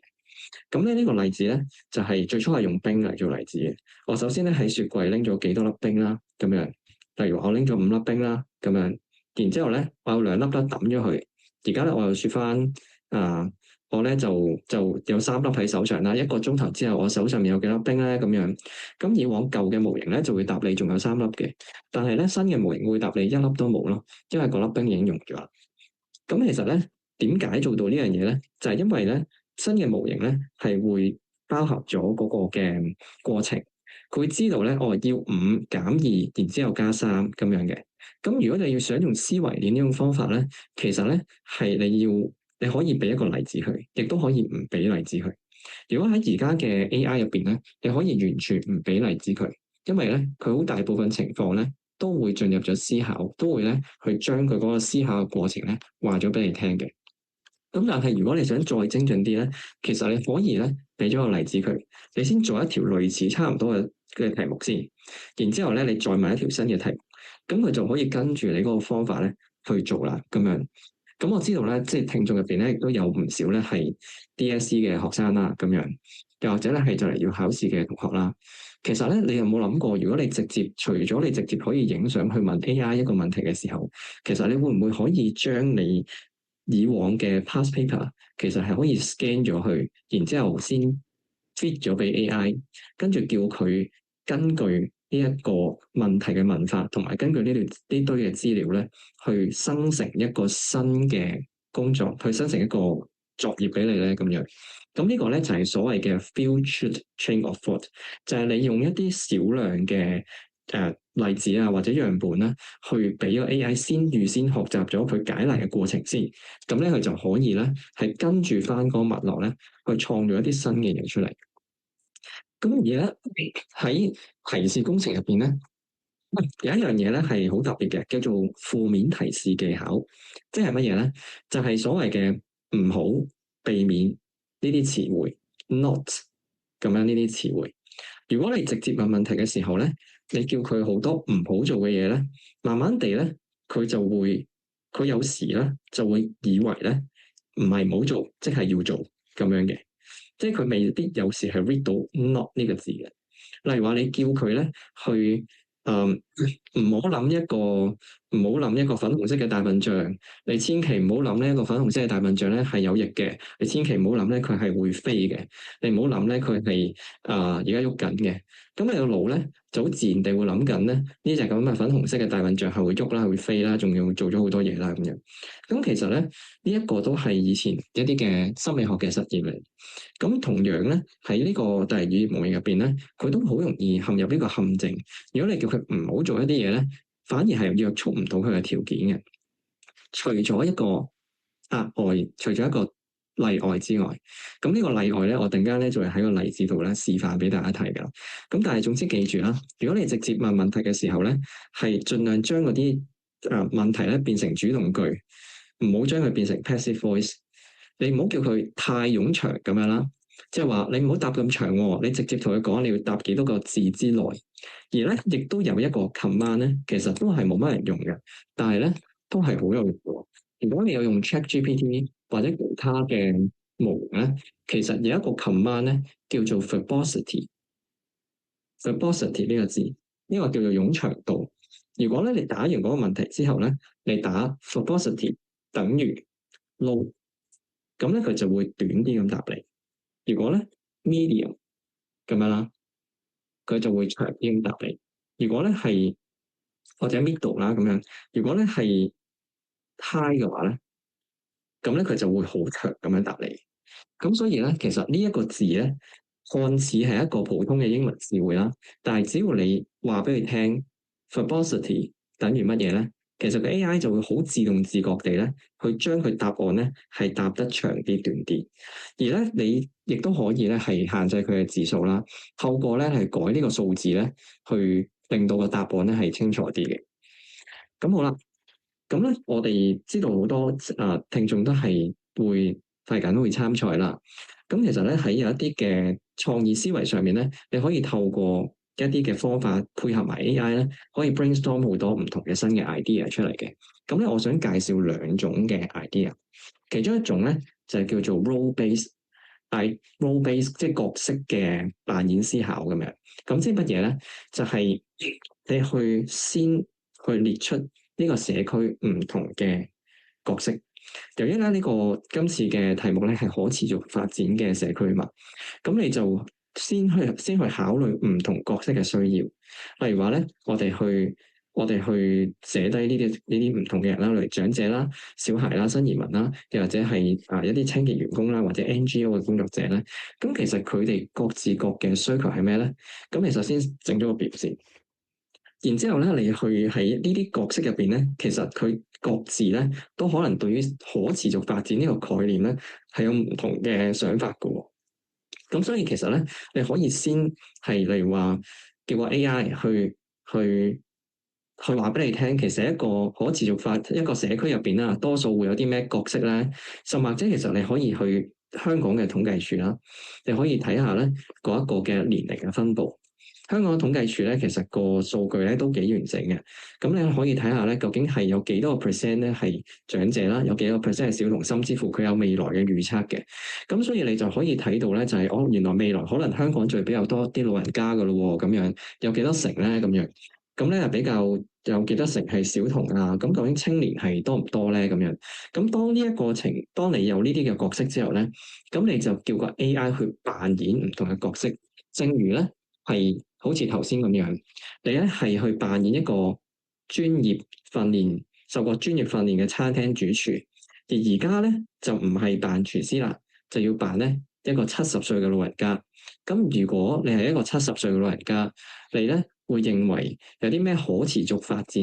[SPEAKER 1] 咁咧呢個例子咧就係最初係用冰嚟做例子嘅。我首先咧喺雪櫃拎咗幾多粒冰啦，咁樣。例如我拎咗5粒冰啦，咁樣。然之後咧，我有2粒抌咗佢。而家咧我又説翻我咧就有3粒喺手上啦。1個鐘頭之後，我手上面有幾粒冰咧？咁樣。咁以往舊嘅模型咧就會答你仲有3粒嘅，但係咧新嘅模型會答你1粒都冇咯，因為嗰粒冰已經溶咗啦。咁其實咧點解做到呢樣嘢咧？就係因為咧新嘅模型咧係會包含咗嗰個嘅過程，佢會知道咧要5減2，然之後加3咁樣嘅。咁如果你要想用思維鏈呢種方法咧，其實咧係你可以俾一個例子佢，亦都可以唔俾例子佢。如果喺而家嘅 AI 入邊咧，你可以完全唔俾例子佢，因為咧佢好大部分情況咧都會進入咗思考，都會咧去將佢嗰個思考嘅過程咧話咗俾你聽嘅。咁但係如果你想再精準啲咧，其實你可以咧俾咗個例子佢，你先做一條類似差唔多嘅題目先，然之後咧你再問一條新嘅題目，咁佢就可以跟住你嗰個方法咧去做啦，咁樣。咁我知道咧，即係聽眾入邊咧亦都有唔少咧係 DSE 嘅學生啦，咁樣，又或者咧係就嚟要考試嘅同學啦。其實咧，你有冇諗過，如果你除咗你直接可以影相去問 AI 一個問題嘅時候，其實你會唔會可以將你以往嘅 past paper 其實係可以 scan 咗去，然之後先 feed 咗俾 AI，跟住叫佢根據呢一個問題嘅問法，同埋根據呢堆嘅資料咧，去生成一個新嘅工作，去生成一個作業俾你咧，咁樣。咁呢個咧就係所謂嘅 filtered chain of thought，就係你用一啲少量嘅例子啊或者樣本啦，去俾個 AI 預先學習咗佢解題嘅過程先，咁咧佢就可以咧係跟住翻嗰個脈絡咧去創造一啲新嘅嘢出嚟。咁而家喺提示工程入邊咧，有一樣嘢咧係好特別嘅，叫做負面提示技巧，即係乜嘢咧？就係所謂嘅唔好、避免呢啲詞彙，not 咁樣呢啲詞彙。如果你直接問問題嘅時候咧，你叫佢好多唔好做嘅嘢咧，慢慢地咧，佢有時咧就會以為咧唔係唔好做，即係要做咁樣嘅，即係佢未必有時係 read 到 not 呢個字嘅。例如話你叫佢咧去唔好諗一個粉紅色嘅大笨象，你千祈唔好諗呢一個粉紅色嘅大笨象咧係有翼嘅，你千祈唔好諗咧佢係會飛嘅，你唔好諗咧佢係而家喐緊嘅，咁你個腦咧就好自然地會諗緊咧呢隻咁嘅粉紅色嘅大笨象係會喐啦，會飛啦，仲要做咗好多嘢啦咁樣。咁其實咧呢一個都係以前一啲嘅心理學嘅實驗嚟。咁同樣咧喺呢個第二語言模型入邊咧，佢都好容易陷入呢個陷阱。如果你叫佢唔好做一啲嘢咧，反而係約束唔到佢嘅條件嘅。除咗一個額外，除咗一個例外之外，咁呢個例外咧，我突然間咧就係喺個例子度咧示範俾大家睇㗎。咁但係總之記住啦，如果你直接問問題嘅時候咧，係盡量將嗰啲問題咧變成主動句，唔好將佢變成 passive voice。你唔好叫佢太冗長咁樣啦，即係話你唔好答咁長喎，你直接同佢講你要答幾多個字之內。而咧亦都有一個 command 咧，其實都係冇乜人用嘅，但係咧都係好有用嘅。如果你有用 ChatGPT 或者其他嘅模型咧，其實有一個 command 咧叫做 verbosity，verbosity 呢個字，呢個叫做冗長度。如果咧你打完嗰個問題之後咧，你打 verbosity 等於 low，咁咧佢就會短啲咁答你。如果咧 medium 咁樣啦，佢就會長啲咁答你。如果咧係或者 middle 啦咁樣，如果咧係 high 嘅話咧，咁咧佢就會好長咁樣答你。咁所以咧，其實呢一個字咧，看似係一個普通嘅英文詞彙啦，但係只要你話俾佢聽 verbosity 等於乜嘢咧，其實個 AI 就會好自動自覺地咧，去將佢答案咧係答得長啲、短啲。而咧，你亦都可以咧係限制佢嘅字數啦，透過咧係改呢個數字咧，去令到個答案咧係清楚啲嘅。咁好啦。咁咧，我哋知道好多聽眾都係會快緊會參賽啦。咁其實咧喺有一啲嘅創意思維上面咧，你可以透過一啲嘅方法配合埋 AI 咧，可以 brainstorm 好多唔同嘅新嘅 idea 出嚟嘅。咁咧，我想介紹兩種嘅 idea，其中一種咧就係叫做 role base，即係角色嘅扮演思考咁樣。咁即係乜嘢咧？就係你去先去列出呢個社區唔同嘅角色。由於咧呢個今次嘅題目咧係可持續發展嘅社區嘛，咁你就先去考慮唔同角色嘅需要。例如話咧，我哋去寫低呢啲唔同嘅人啦，例如長者啦、小孩啦、新移民啦，又或者係一啲清潔員工啦，或者 NGO 嘅工作者咧。咁其實佢哋各自各嘅需求係咩咧？咁你首先整咗個表先。然之後咧，你去喺呢啲角色入邊咧，其實佢各自咧都可能對於可持續發展呢個概念咧係有唔同嘅想法嘅喎。咁所以其實咧，你可以先係例如話叫個 AI 去話俾你聽，其實一個可持續發一個社區入邊啦，多數會有啲咩角色咧？甚或者其實你可以去香港嘅統計處啦，你可以睇下咧嗰一個嘅年齡嘅分佈。香港統計處咧，其實個數據咧都幾完整嘅。咁你可以睇下咧，究竟係有幾多個 percent 咧係長者啦，有幾多個 percent 係小童，甚至乎佢有未來嘅預測嘅。咁所以你就可以睇到咧，就係原來未來可能香港就會比較多啲老人家噶咯喎，咁樣有幾多成咧？咁樣咁咧比較有幾多成係小童啊？咁究竟青年係多唔多咧？咁樣咁當你有呢啲嘅角色之後咧，咁你就叫個 AI 去扮演唔同嘅角色，正如咧係。好似頭先咁樣，你咧係去扮演一個受過專業訓練嘅餐廳主廚，而而家咧就唔係扮廚師啦，就要扮咧一個70歲嘅老人家。咁如果你係一個70歲嘅老人家，你咧會認為有啲咩可持續發展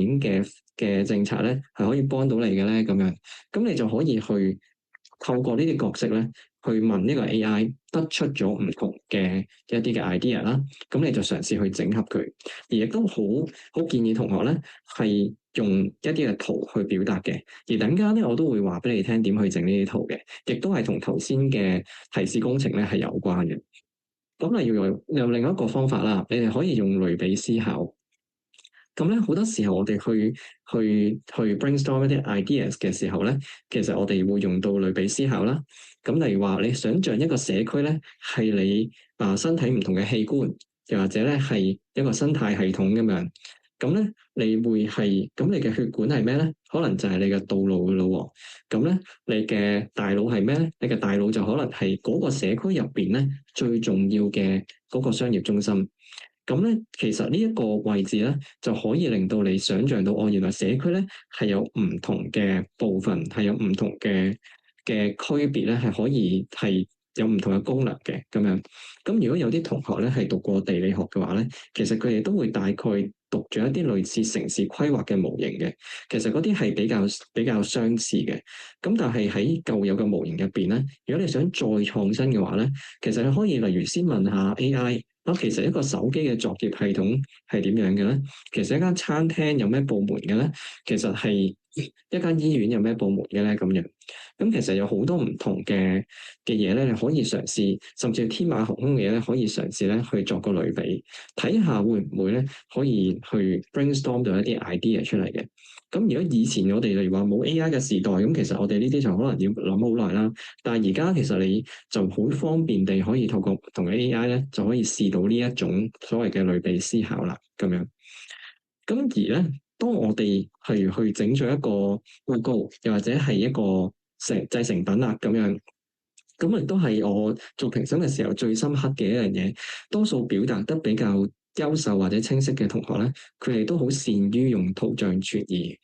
[SPEAKER 1] 嘅政策咧，係可以幫到你嘅咧？咁樣，咁你就可以去透過呢啲角色咧，去問呢個 AI，得出咗唔同嘅一啲嘅 idea 啦。咁你就嘗試去整合佢，而亦都好建議同學咧係用一啲嘅圖去表達嘅。而等間咧，我都會話俾你聽點去整呢啲圖嘅，亦都係同頭先嘅提示工程咧係有關嘅。咁例如有另一個方法啦，你哋可以用類比思考。咁咧好多時候我哋去 brainstorm 一啲 ideas 嘅時候咧，其實我哋會用到類比思考啦。咁例如話，你想像一個社區咧，係你身體唔同嘅器官，又或者咧係一個生態系統咁樣。咁咧，你會係咁，你嘅血管係咩咧？可能就係你嘅道路噶咯喎。咁咧，你嘅大腦係咩咧？你嘅大腦就可能係嗰個社區入邊咧最重要嘅嗰個商業中心。咁咧，其實呢一個位置咧，就可以令到你想像到，哦，原來社區咧係有唔同嘅部分，係有唔同嘅區別咧，係可以係有唔同嘅功能嘅咁樣。咁如果有啲同學咧係讀過地理學嘅話咧，其實佢哋都會大概讀咗一啲類似城市規劃嘅模型嘅。其實嗰啲係比較相似嘅。咁但係喺舊有嘅模型入邊咧，如果你想再創新嘅話咧，其實你可以例如先問下 AI。其實一個手機嘅作業系統係點樣嘅咧？其實一間餐廳有咩部門嘅咧？其實係一間醫院有咩部門嘅咧？咁樣，咁其實有好多唔同嘅嘢咧，你可以嘗試，甚至天馬行空嘅嘢咧，可以嘗試咧去作個類比，睇下會唔會咧可以去 brainstorm 到一啲 idea 出嚟嘅。咁如果以前我哋例如話冇 AI 嘅時代，咁其實我哋呢啲就可能要諗好耐啦。但係而家其實你就好方便地可以透過唔同嘅 AI 咧，就可以試到呢一種所謂嘅類比思考啦，咁樣。咁而咧，當我哋係去整咗一個報告，又或者係一個製成品啦，咁樣，咁亦都係我做評審嘅時候最深刻嘅一樣嘢。多數表達得比較優秀或者清晰嘅同學咧，佢哋都好善於用圖像傳譯，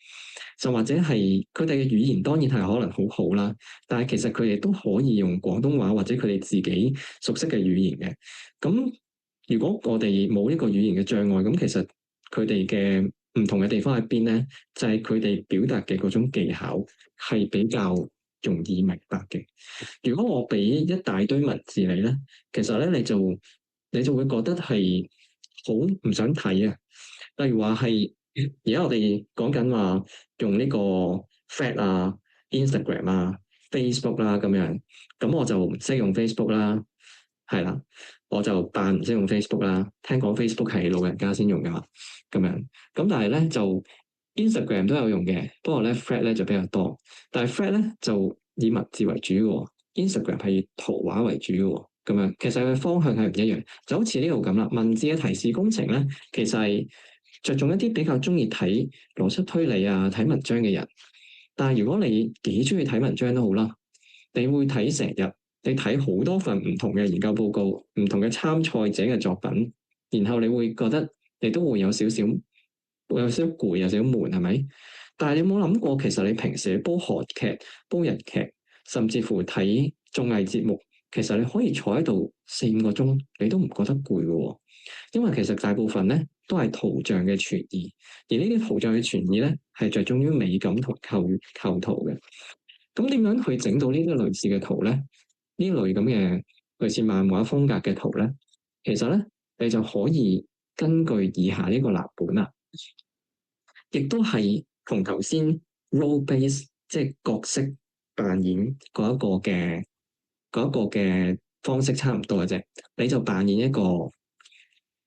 [SPEAKER 1] 就或者係佢哋嘅語言當然係可能好好啦，但係其實佢哋都可以用廣東話或者佢哋自己熟悉嘅語言嘅。咁如果我哋冇呢個語言嘅障礙，咁其實佢哋嘅唔同嘅地方喺邊咧？就係佢哋表達嘅嗰種技巧係比較容易明白嘅。如果我俾一大堆文字你咧，其實咧你就會覺得係好唔想睇啊。例如話係而家我哋講緊話用呢個 Thread 啊、Instagram 啊、Facebook 啦咁樣，咁我就唔識用 Facebook 啦，係啦，我就扮唔識用 Facebook 啦。聽講 Facebook 係老人家先用㗎嘛，咁樣。咁但係咧就 Instagram 都有用嘅，不過咧 Thread 咧就比較多。但係 Thread 咧就以文字為主嘅，Instagram 係以圖畫為主嘅。咁樣其實佢方向係唔一樣，就好似呢度咁啦。文字嘅提示工程咧，其實係着重一啲比較中意睇邏輯推理啊、睇文章嘅人。但係如果你幾中意睇文章都好啦，你會睇成日，你睇好多份唔同嘅研究報告、唔同嘅參賽者嘅作品，然後你會覺得你都會有少少攰，有少少悶，係咪？但係你有冇諗過，其實你平時煲韓劇、煲日劇，甚至乎睇綜藝節目，其實你可以坐喺度4-5個鐘，你都唔覺得攰嘅喎。因為其實大部分咧都係圖像嘅傳譯，而呢啲圖像嘅傳譯咧係着重於美感同構圖嘅。咁點樣去整到呢啲類似嘅圖咧？呢類咁嘅類似漫畫風格嘅圖咧，其實咧你就可以根據以下呢個藍本啦，亦都係同頭先 role base 即係角色扮演嗰一個嘅方式差唔多嘅啫。你就扮演一個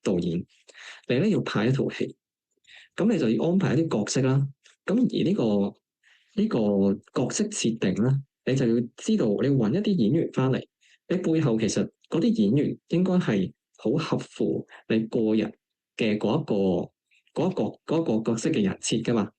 [SPEAKER 1] 導演，你咧要拍一套戲，咁你就要安排一啲角色啦。咁而呢個角色設定啦，你就要知道你要揾一啲演員翻嚟，你背後其實嗰啲演員應該係好合乎你個人嘅嗰一個角色嘅人設噶嘛。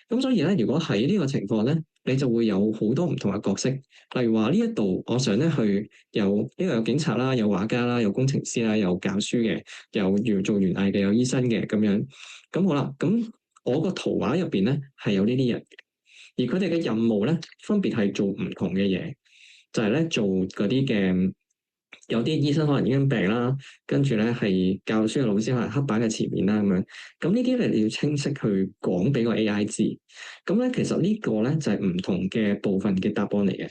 [SPEAKER 1] 咁所以咧，如果喺呢個情況咧，你就會有好多唔同嘅角色。例如話呢一度，我想咧去有警察啦，有畫家啦，有工程師啦，有教書嘅，有要做園藝嘅，有醫生嘅咁樣。咁好啦，咁我個圖畫入邊咧係有呢啲人，而佢哋嘅任務咧分別係做唔同嘅嘢，就係咧做嗰啲嘅有啲醫生可能已經病啦，跟住咧係教書嘅老師可能黑板嘅前面啦咁樣，咁呢啲咧你要清晰去講俾個 AI 知。咁咧其實呢個咧就係唔同嘅部分嘅答案嚟嘅，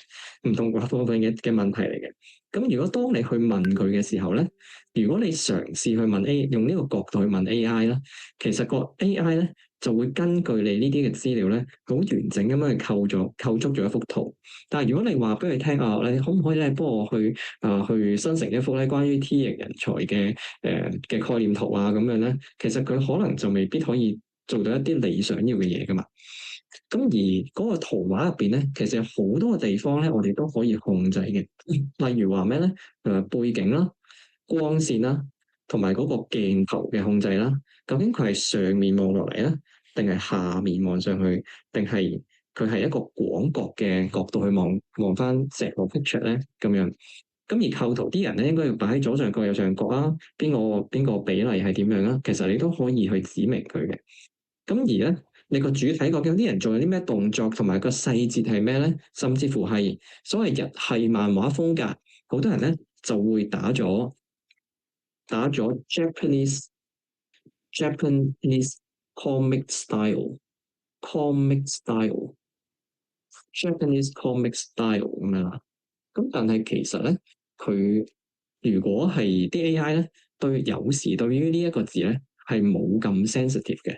[SPEAKER 1] 唔同部分嘅問題嚟嘅。咁如果當你去問佢嘅時候咧，如果你嘗試去問 用呢個角度去問 AI 啦，其實個 AI 咧就會根據你呢啲嘅資料咧，好完整咁樣去構築咗一幅圖。但係如果你話俾佢聽啊，你可唔可以咧幫我去生成一幅咧關於 T 型人才嘅概念圖啊咁樣咧，其實佢可能就未必可以做到一啲你想要嘅嘢噶嘛。咁而嗰個圖畫入邊咧，其實有好多個地方咧，我哋都可以控制嘅。例如話咩咧？背景啦、光線啦，同埋嗰個鏡頭嘅控制啦。究竟佢係上面望落嚟咧，定係下面望上去，定係佢係一個廣角嘅角度去望翻成個 picture 咧？咁樣。咁而構圖啲人咧，應該要擺喺左上角、右上角啊，邊個比例係點樣啊？其實你都可以去指明佢嘅。咁而咧，你個主體究竟啲人做咗啲咩動作，同埋個細節係咩咧？甚至乎係所謂日系漫畫風格，好多人咧就會打咗 Japanese comic style Japanese comic style 咁樣啦。咁但係其實咧，佢如果係啲 AI 咧，有時對於呢一個字咧係冇咁 sensitive 嘅。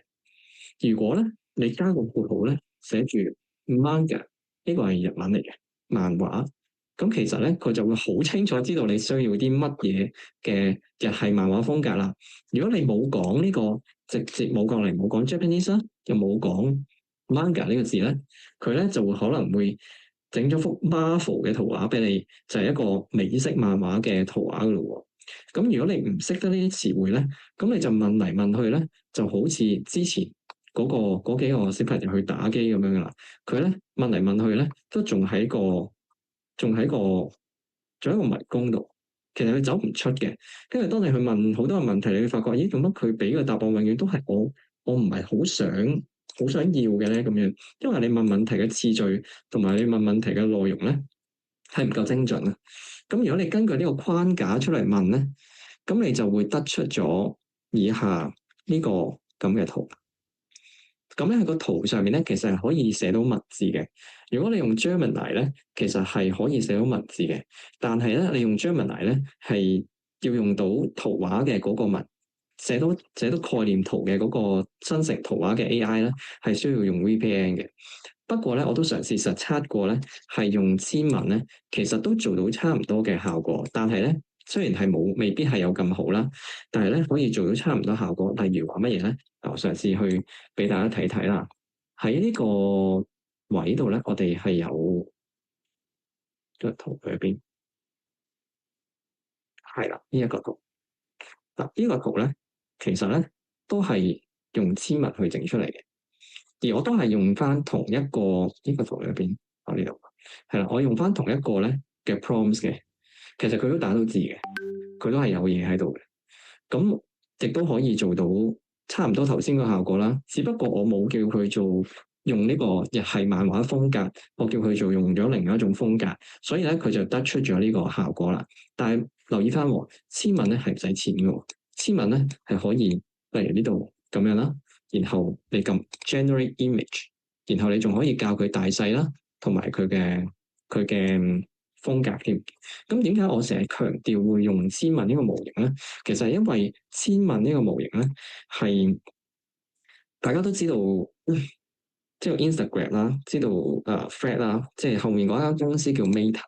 [SPEAKER 1] 如果咧你加個括號咧，寫住 manga 呢個係日文嚟嘅漫畫，咁其實咧佢就會好清楚知道你需要啲乜嘢嘅日系漫畫風格啦。如果你冇講呢個，直接冇過嚟冇講 Japanese 啦，又冇講 manga 呢個字咧，佢咧就會可能會整咗幅 Marvel 嘅圖畫俾你，就係一個美式漫畫嘅圖畫噶咯喎。咁如果你唔識得呢啲詞彙咧，咁你就問嚟問去咧，就好似之前嗰幾個小朋友去打機咁樣噶啦。佢咧問嚟問去咧，都仲喺個迷宮度。其實佢走唔出嘅。跟住當你去問好多個問題，你會發覺，咦，做乜佢俾嘅答案永遠都係我唔係好想要嘅咧咁樣。因為你問問題嘅次序同埋你問問題嘅內容咧係唔夠精準啊。咁如果你根據呢個框架出嚟問咧，咁你就會得出咗以下呢個咁嘅圖。咁咧喺個圖上面咧，其實係可以寫到文字嘅。如果你用 Gemini 咧，其實係可以寫到文字嘅。但係咧，你用 Gemini 咧係要用到圖畫嘅嗰個寫到概念圖嘅嗰個生成圖畫嘅 AI 咧，係需要用 VPN 嘅。不過咧，我都嘗試實測過咧，係用千文咧，其實都做到差唔多嘅效果。但係咧，雖然係未必係有咁好啦，但係咧可以做到差唔多效果。例如話乜嘢咧？我嘗試去俾大家睇睇啦。喺呢個位度咧，我哋係有個圖喺邊，係啦，呢一個圖。嗱，呢個圖咧，其實咧都係用千文去整出嚟嘅。而我都係用翻同一個呢個圖裏邊，我呢度係啦，我用翻同一個咧嘅 prompts 嘅，其實佢都打到字嘅，佢都係有嘢喺度嘅，咁亦都可以做到差唔多頭先個效果啦。只不過我冇叫佢做用呢個日系漫畫風格，我叫佢做用咗另外一種風格，所以咧佢就得出咗呢個效果啦。但係留意翻，千文咧係唔使錢嘅，千文咧係可以，例如呢度咁樣啦。然後你撳 generate image，然後你仲可以教佢大細啦，同埋佢嘅風格添。咁點解我成日強調會用千文呢個模型咧？其實係因為千文呢個模型咧係大家都知道，知道 Instagram 啦，知道Thread 啦，即係後面嗰間公司叫 Meta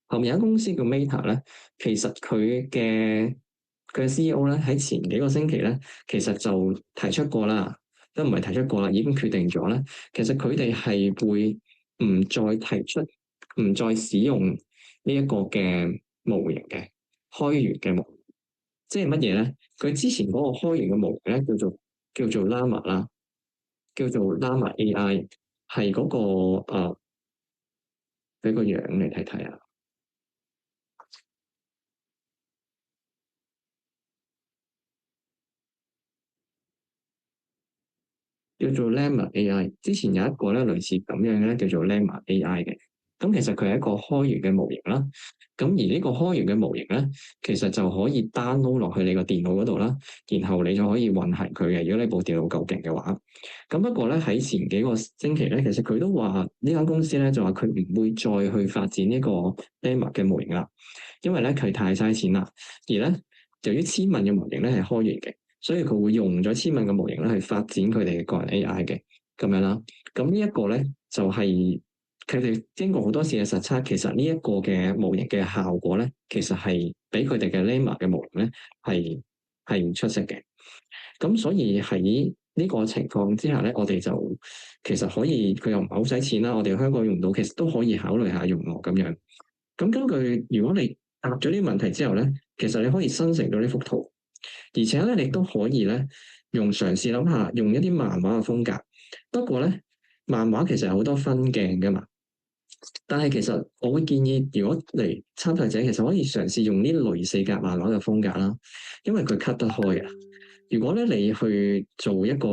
[SPEAKER 1] 後面有間公司叫 Meta 咧，其實佢嘅 CEO 咧喺前幾個星期咧，其實就提出過啦，都唔係提出過啦，已經決定咗咧。其實佢哋係會唔再提出、唔再使用呢一個嘅模型嘅開源嘅模型，即係乜嘢咧？佢之前嗰個開源嘅模型咧叫做 Llama 啦，叫做 Llama AI，係嗰個俾個樣嚟睇睇啊！叫做 Llama AI，之前有一個咧類似咁樣嘅咧，叫做 Llama AI 嘅。咁其實佢係一個開源嘅模型啦。咁而呢個開源嘅模型咧，其實就可以 download 落去你個電腦嗰度啦，然後你就可以運行佢嘅。如果你部電腦夠勁嘅話，咁不過咧喺前幾個星期咧，其實佢都話呢間公司咧就話佢唔會再去發展呢個 Llama 嘅模型啦，因為咧佢太嘥錢啦。而咧由於千問嘅模型咧係開源嘅，所以佢會用咗千問嘅模型咧去發展佢哋嘅個人 AI 嘅咁樣啦。咁呢一個咧就係佢哋經過好多次嘅實測，其實呢一個嘅模型嘅效果咧，其實係比佢哋嘅 Llama 嘅模型咧係唔出色嘅。咁所以喺呢個情況之下咧，我哋就其實可以佢又唔係好使錢啦，我哋香港用到，其實都可以考慮下用喎咁樣。咁根據如果你答咗呢啲問題之後咧，其實你可以生成到呢幅圖，而且咧你都可以咧嘗試諗下用一啲漫畫嘅風格。不過咧，漫畫其實有好多分鏡噶嘛。但係其實我會建議，如果嚟參賽者，其實可以嘗試用呢類四格漫畫嘅風格啦，因為佢 cut 得開嘅。如果咧你去做一個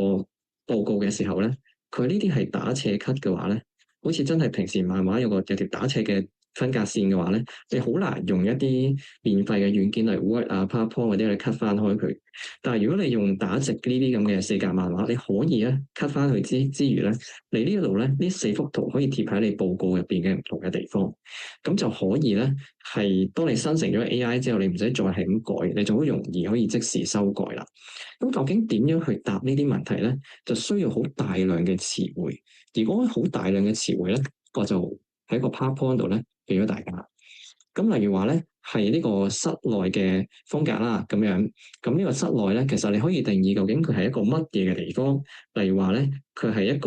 [SPEAKER 1] 報告嘅時候咧，佢呢啲係打斜 cut 嘅話咧，好似真係平時漫畫有條打斜嘅分隔線嘅話咧，你好難用一啲免費嘅軟件例如 Word 啊、PowerPoint 嗰啲嚟 cut 翻開佢。但係如果你用打直呢啲咁嘅四格漫畫，你可以咧 cut 翻佢之餘咧，你呢度咧呢四幅圖可以貼喺你報告入邊嘅唔同嘅地方，咁就可以咧係當你生成咗 AI 之後，你唔使再係咁改，你就好容易可以即時修改啦。咁究竟點樣去答呢啲問題咧？就需要好大量嘅詞彙。如果好大量嘅詞彙咧，我就喺個 PowerPoint 度咧俾咗大家。咁例如話咧，係呢個室內嘅風格啦，咁樣。咁呢個室內咧，其實你可以定義究竟佢係一個乜嘢嘅地方。例如話咧，佢係一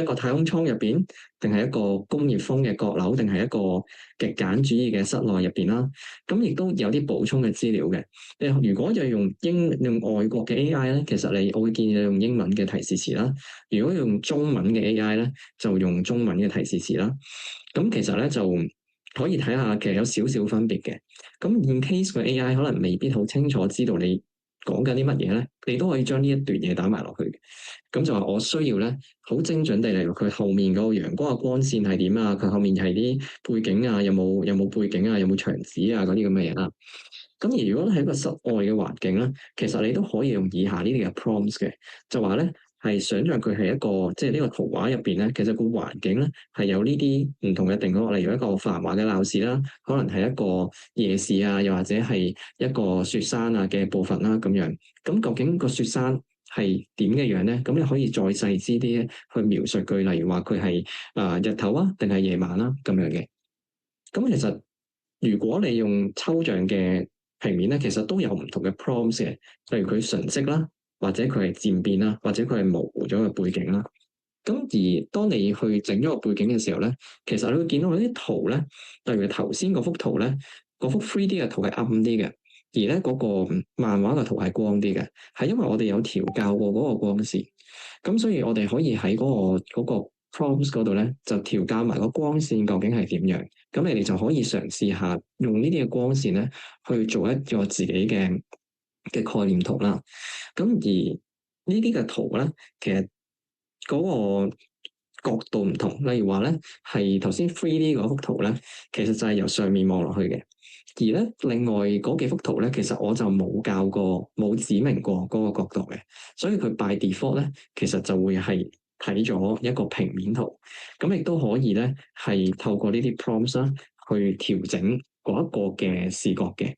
[SPEAKER 1] 個太空艙入邊，定係一個工業風嘅閣樓，定係一個極簡主義嘅室內入邊啦。咁亦都有啲補充嘅資料嘅。你如果就用外國嘅 AI 咧，其實我會建議你用英文嘅提示詞啦。如果用中文嘅 AI 咧，就用中文嘅提示詞啦。咁其實咧就可以睇下，其實有少少分別嘅。咁 in case 個 AI 可能未必好清楚知道你講緊啲乜嘢咧，你都可以將呢一段嘢打埋落去嘅。咁就話我需要咧，好精準地，例如佢後面嗰個陽光嘅光線係點啊？佢後面係啲背景啊，有冇背景啊？有冇牆紙啊？嗰啲咁嘅嘢啦。咁而如果喺一個室外嘅環境咧，其實你都可以用以下呢啲嘅 prompts 嘅，就話咧係想像佢係一個即係呢個圖畫入邊咧，其實個環境咧係有呢啲唔同嘅定義，例如一個繁華嘅鬧市啦，可能係一個夜市啊，又或者係一個雪山啊嘅部分啦咁樣。咁究竟個雪山係點嘅樣咧？咁你可以再細緻啲去描述佢，例如話佢係日頭啊，定係夜晚啦咁樣嘅。咁其實如果你用抽象嘅平面咧，其實都有唔同嘅 prompts 嘅，例如佢純色啦，或者佢係漸變啦，或者佢係模糊咗嘅背景啦。咁而當你去整咗個背景嘅時候咧，其實你會見到嗰啲圖咧，例如頭先嗰幅圖咧，嗰幅 3D 嘅圖係暗啲嘅，而咧嗰個漫畫嘅圖係光啲嘅，係因為我哋有調校過嗰個光線，咁所以我哋可以喺嗰個 prompts 嗰度咧，就調校埋個光線究竟係點樣，咁你哋就可以嘗試下用呢啲嘅光線咧，去做一個自己嘅概念圖啦。咁而呢啲嘅圖咧，其實嗰個角度唔同，例如話咧，係頭先 3D 嗰幅圖咧，其實就係由上面望落去嘅。而咧，另外嗰幾幅圖咧，其實我就冇教過、冇指明過嗰個角度嘅，所以佢 by default 咧，其實就會係睇咗一個平面圖。咁亦都可以咧，係透過呢啲 prompts 啦，去調整嗰一個嘅視覺嘅。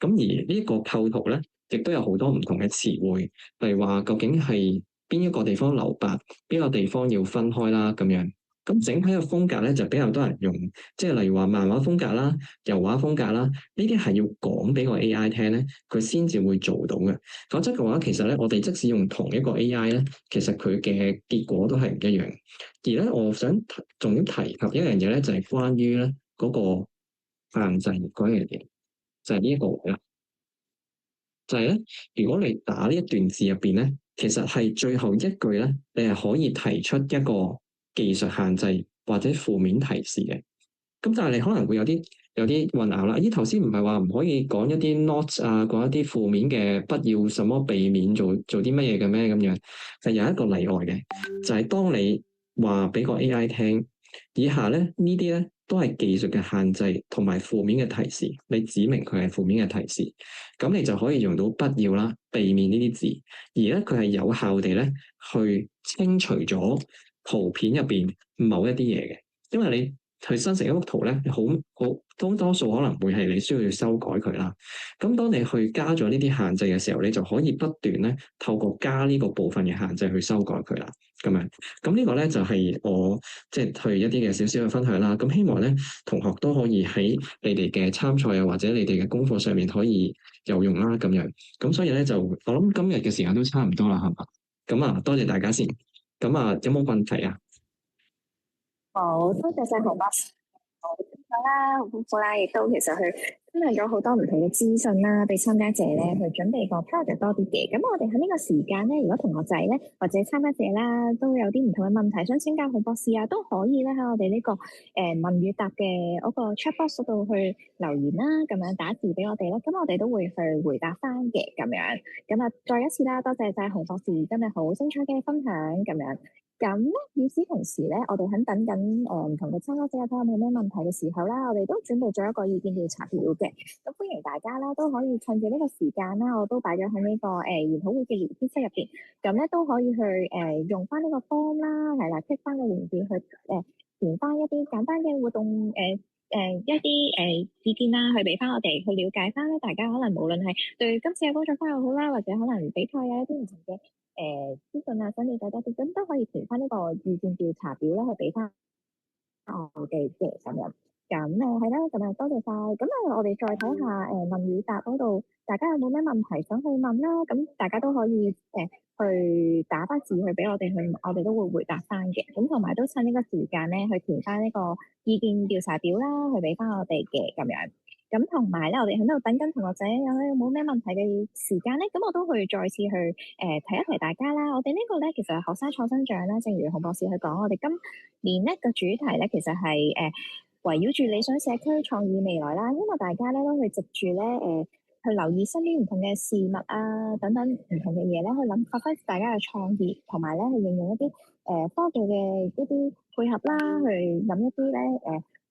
[SPEAKER 1] 咁而呢一個構圖咧，亦都有好多唔同嘅詞彙，例如話究竟係邊一個地方留白，邊個地方要分開啦咁樣。咁整體嘅風格咧就比較多人用，即係例如話漫畫風格啦、油畫風格啦，呢啲係要講俾個 AI 聽咧，佢先至會做到嘅。否則嘅話，其實咧我哋即使用同一個 AI 咧，其實佢嘅結果都係唔一樣。而咧，我想重點提及一樣嘢咧，就係關於咧嗰個限制嗰樣嘢，就係呢一個位啦。就係咧，如果你打呢一段字入邊咧，其實係最後一句咧，你係可以提出一個技術限制或者負面提示嘅。咁但係你可能會有啲混淆啦。咦，頭先唔係話唔可以講一啲 not 啊，講一啲負面嘅，不要什麼避免做啲乜嘢嘅咩咁樣？係有一個例外嘅，就係當你話俾個 AI 聽，以下咧呢啲咧都係技術嘅限制同埋負面嘅提示，你指明佢係負面嘅提示，咁你就可以用到不要啦，避免呢啲字，而咧佢係有效地咧去清除咗圖片入邊某一啲嘢嘅，因為你去生成一幅圖咧，好多數可能會係你需要修改佢啦。咁當你去加咗呢啲限制嘅時候，你就可以不斷咧透過加呢個部分嘅限制去修改佢啦。咁樣，咁呢個咧就係我即係去一啲嘅少少嘅分享啦。咁希望咧同學都可以喺你哋嘅參賽啊，或者你哋嘅功課上面可以有用啦。咁樣，咁所以咧就我諗今日嘅時間都差唔多啦，係嘛？咁啊，多謝大家先。咁啊，有冇問題啊？
[SPEAKER 2] 好，多謝晒紅博士，好清楚啦，好豐富啦，亦都其實佢分享咗好多唔同嘅資訊啦，俾參加者咧去準備個 project 多啲嘅。咁我哋喺呢個時間咧，如果同學仔咧或者參加者啦，都有啲唔同嘅問題想請教紅博士啊，都可以咧喺我哋呢個問與答嘅嗰個 chat box 度去留言啦，咁樣打字俾我哋啦，咁我哋都會去回答翻嘅咁樣。咁啊，再一次啦，多謝晒紅博士今日好精彩嘅分享咁樣。咁咧，與此同時咧，我哋喺等緊唔同嘅參加者睇下有冇咩問題嘅時候啦，我哋都準備咗一個意見調查表嘅。咁歡迎大家啦，都可以趁住呢個時間啦，我都擺咗喺呢個研討會嘅聊天室入邊，咁咧都可以去用翻呢個 form 啦，係啦，click 翻個連結去填翻一啲簡單嘅活動一啲意見啦，去俾翻我哋去了解翻咧，大家可能無論係對今次嘅工作坊又好啦，或者可能比賽有一啲唔同嘅資訊啊，想了解多啲，咁都可以填翻呢個意見調查表啦，去俾翻我哋嘅咁樣。咁係啦，咁多謝晒。咁我哋再睇下問與答嗰度，大家有冇咩問題想去問啦？咁大家都可以去打翻字去俾我哋去，我哋都會回答翻嘅。咁同埋都趁呢個時間咧，去填翻呢個意見調查表啦，去俾翻我哋嘅咁樣。咁同埋咧，我哋喺度等緊同學仔有冇咩問題嘅時間咧，咁我都去再次去提一提大家啦。我哋呢個咧其實係學生創新獎啦，正如洪博士去講，我哋今年咧個主題咧其實係圍繞住理想社區創意未來啦，因為大家咧都去藉住咧去留意身邊唔同嘅事物啊等等唔同嘅嘢咧，去諗發揮大家嘅創意，同埋咧去應用一啲科技嘅一啲配合啦，去諗一啲咧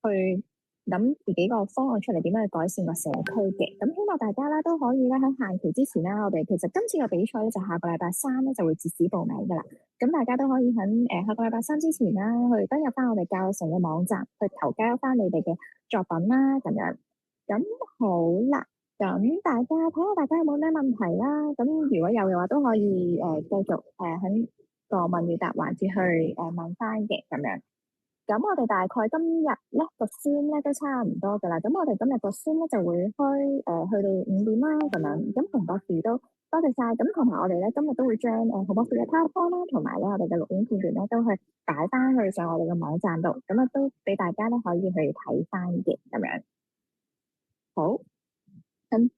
[SPEAKER 2] 去諗自己個方案出嚟，點樣去改善個社區嘅。咁希望大家咧都可以咧喺限期之前啦，我哋其實今次嘅比賽咧就下個禮拜三咧就會截止報名噶啦。咁大家都可以喺下個禮拜三之前啦，去登入翻我哋教育城嘅網站，去投交翻你哋嘅作品啦，咁樣。咁好啦，咁大家睇下大家有冇咩問題啦。咁如果有嘅話，都可以繼續喺個問與答環節去問翻嘅咁樣。咁我哋大概今日咧個先咧都差唔多噶啦，咁我哋今日個先咧就會開去到5點啦咁樣，咁洪博士都多謝晒，咁同埋我哋咧今日都會將洪博士嘅 PowerPoint 啦，同埋咧我哋嘅錄影片段咧都去擺翻去上我哋嘅網站度，咁啊都俾大家咧可以去睇翻嘅咁樣。好，咁。